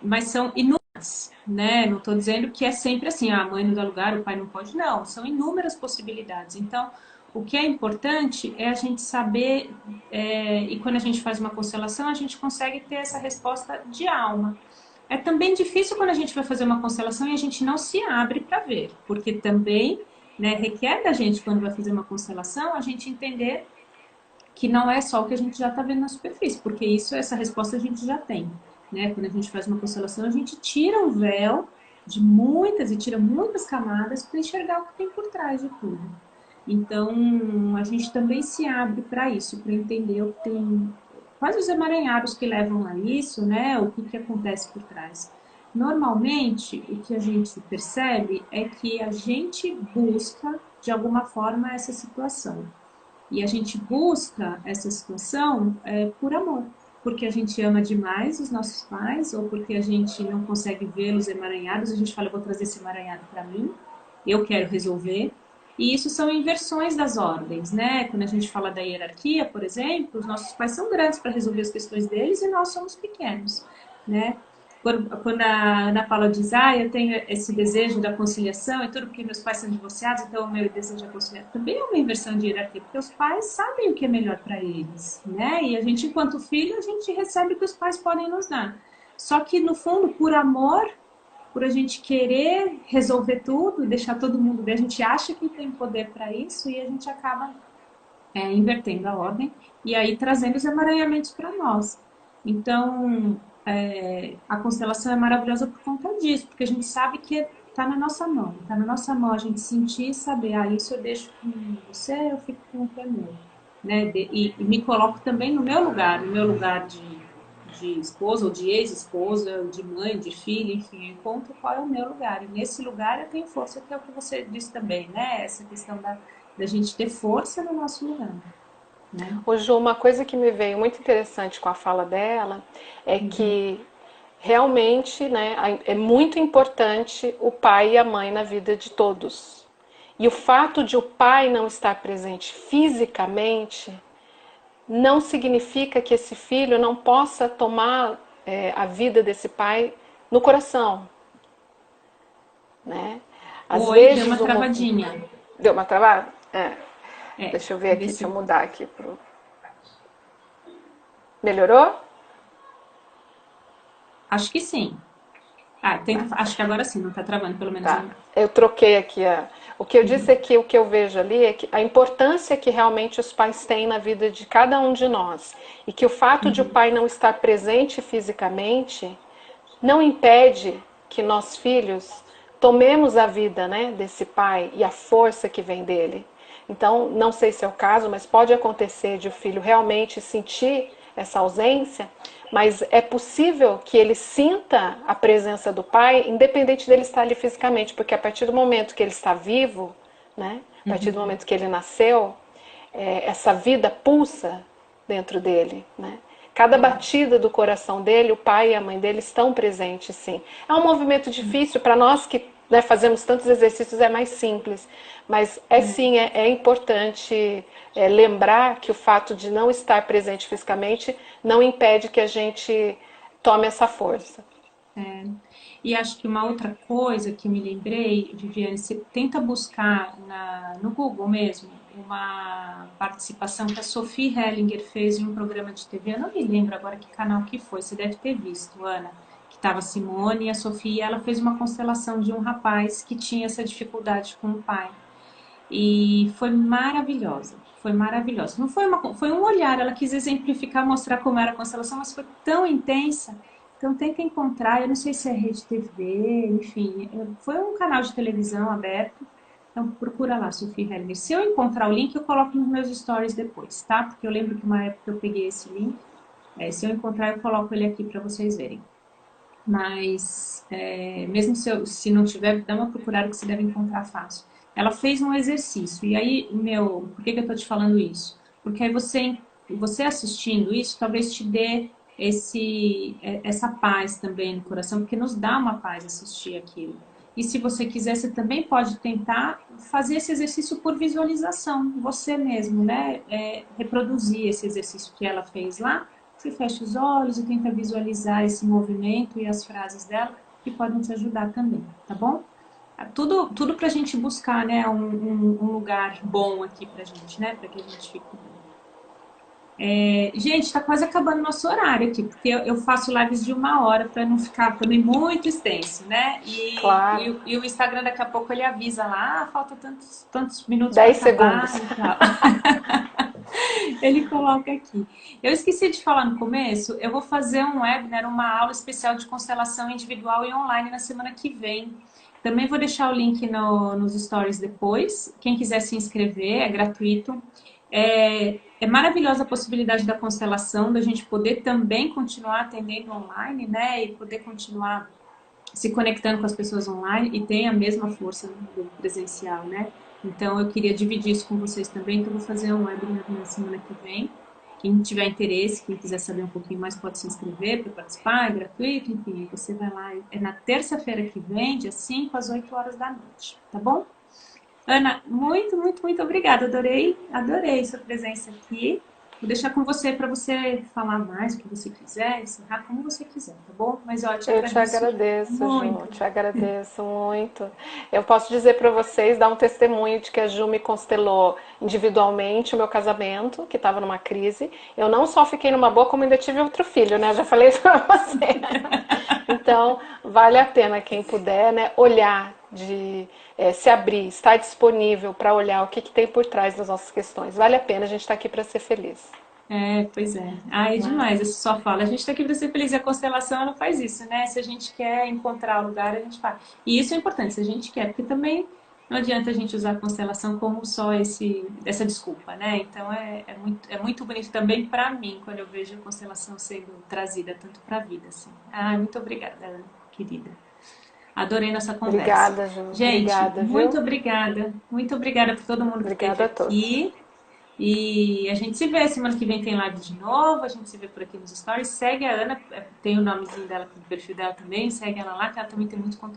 mas são inúmeras, né? Não estou dizendo que é sempre assim, a mãe não dá lugar, o pai não pode, não. São inúmeras possibilidades. Então, o que é importante é a gente saber, e quando a gente faz uma constelação, a gente consegue ter essa resposta de alma. É também difícil quando a gente vai fazer uma constelação e a gente não se abre para ver, porque também, né, requer da gente, quando vai fazer uma constelação, a gente entender que não é só o que a gente já está vendo na superfície, porque essa resposta a gente já tem, né? Quando a gente faz uma constelação, a gente tira o véu de muitas e tira muitas camadas para enxergar o que tem por trás de tudo. Então, a gente também se abre para isso, para entender o que tem, quais os emaranhados que levam a isso, né? O que que acontece por trás. Normalmente, o que a gente percebe é que a gente busca, de alguma forma, essa situação. E a gente busca essa situação por amor, porque a gente ama demais os nossos pais, ou porque a gente não consegue vê-los emaranhados, a gente fala, eu vou trazer esse emaranhado para mim, eu quero resolver. E isso são inversões das ordens, né? Quando a gente fala da hierarquia, por exemplo, os nossos pais são grandes para resolver as questões deles e nós somos pequenos, né? Quando a Ana Paula diz, eu tenho esse desejo da conciliação e tudo porque meus pais são divorciados, então o meu desejo é conciliar. Também é uma inversão de hierarquia, porque os pais sabem o que é melhor para eles, né? E a gente, enquanto filho, a gente recebe o que os pais podem nos dar. Só que, no fundo, por amor, por a gente querer resolver tudo e deixar todo mundo bem, a gente acha que tem poder para isso e a gente acaba invertendo a ordem e aí trazendo os emaranhamentos para nós. Então, a constelação é maravilhosa por conta disso, porque a gente sabe que está na nossa mão. Está na nossa mão a gente sentir e saber, isso eu deixo com você, eu fico com o que é meu. Né? E me coloco também no meu lugar de esposa ou de ex-esposa, de mãe, de filha, enfim, eu encontro qual é o meu lugar. E nesse lugar eu tenho força, que é o que você disse também, né? Essa questão da gente ter força no nosso lugar. Né? Ô Ju, uma coisa que me veio muito interessante com a fala dela é Uhum. que realmente, né, é muito importante o pai e a mãe na vida de todos. E o fato de o pai não estar presente fisicamente não significa que esse filho não possa tomar a vida desse pai no coração, né? Às Oi, deu vezes uma o travadinha. deu uma travada? É, Deixa eu ver vê aqui, se. deixa eu mudar aqui pro. Melhorou? Acho que sim. Acho que agora sim, não tá travando, pelo menos em Tá. mim. Eu troquei aqui o que eu disse é Uhum. que o que eu vejo ali é que a importância que realmente os pais têm na vida de cada um de nós e que o fato de o Uhum. pai não estar presente fisicamente não impede que nós filhos tomemos a vida, né, desse pai e a força que vem dele. Então, não sei se é o caso, mas pode acontecer de o filho realmente sentir essa ausência, mas é possível que ele sinta a presença do pai, independente dele estar ali fisicamente, porque a partir do momento que ele está vivo, né, a partir do Uhum. momento que ele nasceu, essa vida pulsa dentro dele, né? Cada batida do coração dele, o pai e a mãe dele estão presentes, sim. É um movimento difícil para nós que, né, fazemos tantos exercícios, é mais simples, mas sim, é importante lembrar que o fato de não estar presente fisicamente não impede que a gente tome essa força. E acho que uma outra coisa que eu me lembrei, Viviane, você tenta buscar no Google mesmo uma participação que a Sophie Hellinger fez em um programa de TV. Eu não me lembro agora que canal que foi, você deve ter visto, Ana, que estava Simone e a Sophie, e ela fez uma constelação de um rapaz que tinha essa dificuldade com o pai. E foi maravilhosa. Foi maravilhosa. Não foi um olhar, ela quis exemplificar, mostrar como era a constelação, mas foi tão intensa. Então tenta encontrar, eu não sei se é Rede TV, enfim, foi um canal de televisão aberto. Então procura lá, Sophie Hellinger. Se eu encontrar o link, eu coloco nos meus stories depois, tá? Porque eu lembro que uma época eu peguei esse link. Se eu encontrar, eu coloco ele aqui para vocês verem. Mas mesmo se não tiver, dá uma procurada que você deve encontrar fácil. Ela fez um exercício, e aí, por que eu tô te falando isso? Porque aí você assistindo isso, talvez te dê essa paz também no coração, porque nos dá uma paz assistir aquilo. E se você quiser, você também pode tentar fazer esse exercício por visualização, você mesmo, né? Reproduzir esse exercício que ela fez lá. Você fecha os olhos e tenta visualizar esse movimento e as frases dela, que podem te ajudar também, tá bom? Tudo para a gente buscar, né, um lugar bom aqui pra gente, né, para que a gente fique bem. Gente, está quase acabando nosso horário aqui, porque eu faço lives de 1 hora para não ficar também muito extenso, né? Claro, E o Instagram daqui a pouco ele avisa lá, falta tantos minutos para 10 acabar segundos. e tal. Ele coloca aqui. Eu esqueci de falar no começo, eu vou fazer um webinar, uma aula especial de constelação individual e online na semana que vem. Também vou deixar o link nos stories depois. Quem quiser se inscrever, é gratuito. É maravilhosa a possibilidade da constelação, da gente poder também continuar atendendo online, né? E poder continuar se conectando com as pessoas online e tem a mesma força do presencial, né? Então eu queria dividir isso com vocês também, então eu vou fazer um webinar na semana que vem. Quem tiver interesse, quem quiser saber um pouquinho mais, pode se inscrever para participar, é gratuito, enfim, você vai lá. É na terça-feira que vem, dia 5 às 8 horas da noite, tá bom? Ana, muito, muito, muito obrigada. Adorei sua presença aqui. Vou deixar com você para você falar mais o que você quiser, encerrar como você quiser, tá bom? Mas ó, eu te Eu te agradeço agradeço, Ju, muito. te agradeço muito. Eu posso dizer para vocês, dar um testemunho de que a Ju me constelou individualmente o meu casamento, que estava numa crise. Eu não só fiquei numa boa, como ainda tive outro filho, né? Eu já falei isso para você. Então, vale a pena quem puder, né, olhar, se abrir, estar disponível para olhar o que tem por trás das nossas questões. Vale a pena, a gente está aqui para ser feliz. É, pois é. Ah, é Né? demais essa sua fala. A gente está aqui para ser feliz e a constelação ela faz isso, né? Se a gente quer encontrar o lugar, a gente faz. E isso é importante, se a gente quer, porque também não adianta a gente usar a constelação como só essa desculpa, né? Então é muito bonito também para mim quando eu vejo a constelação sendo trazida tanto para a vida, assim. Ah, muito obrigada, Ana, querida. Adorei nossa conversa. Obrigada, Ju. Gente, Obrigada, viu? muito obrigada por todo mundo que esteve Obrigada a todos. aqui. E a gente se vê semana que vem tem live de novo, a gente se vê por aqui nos stories. Segue a Ana, tem o nomezinho dela, o perfil dela também, segue ela lá, que ela também tem muito conteúdo.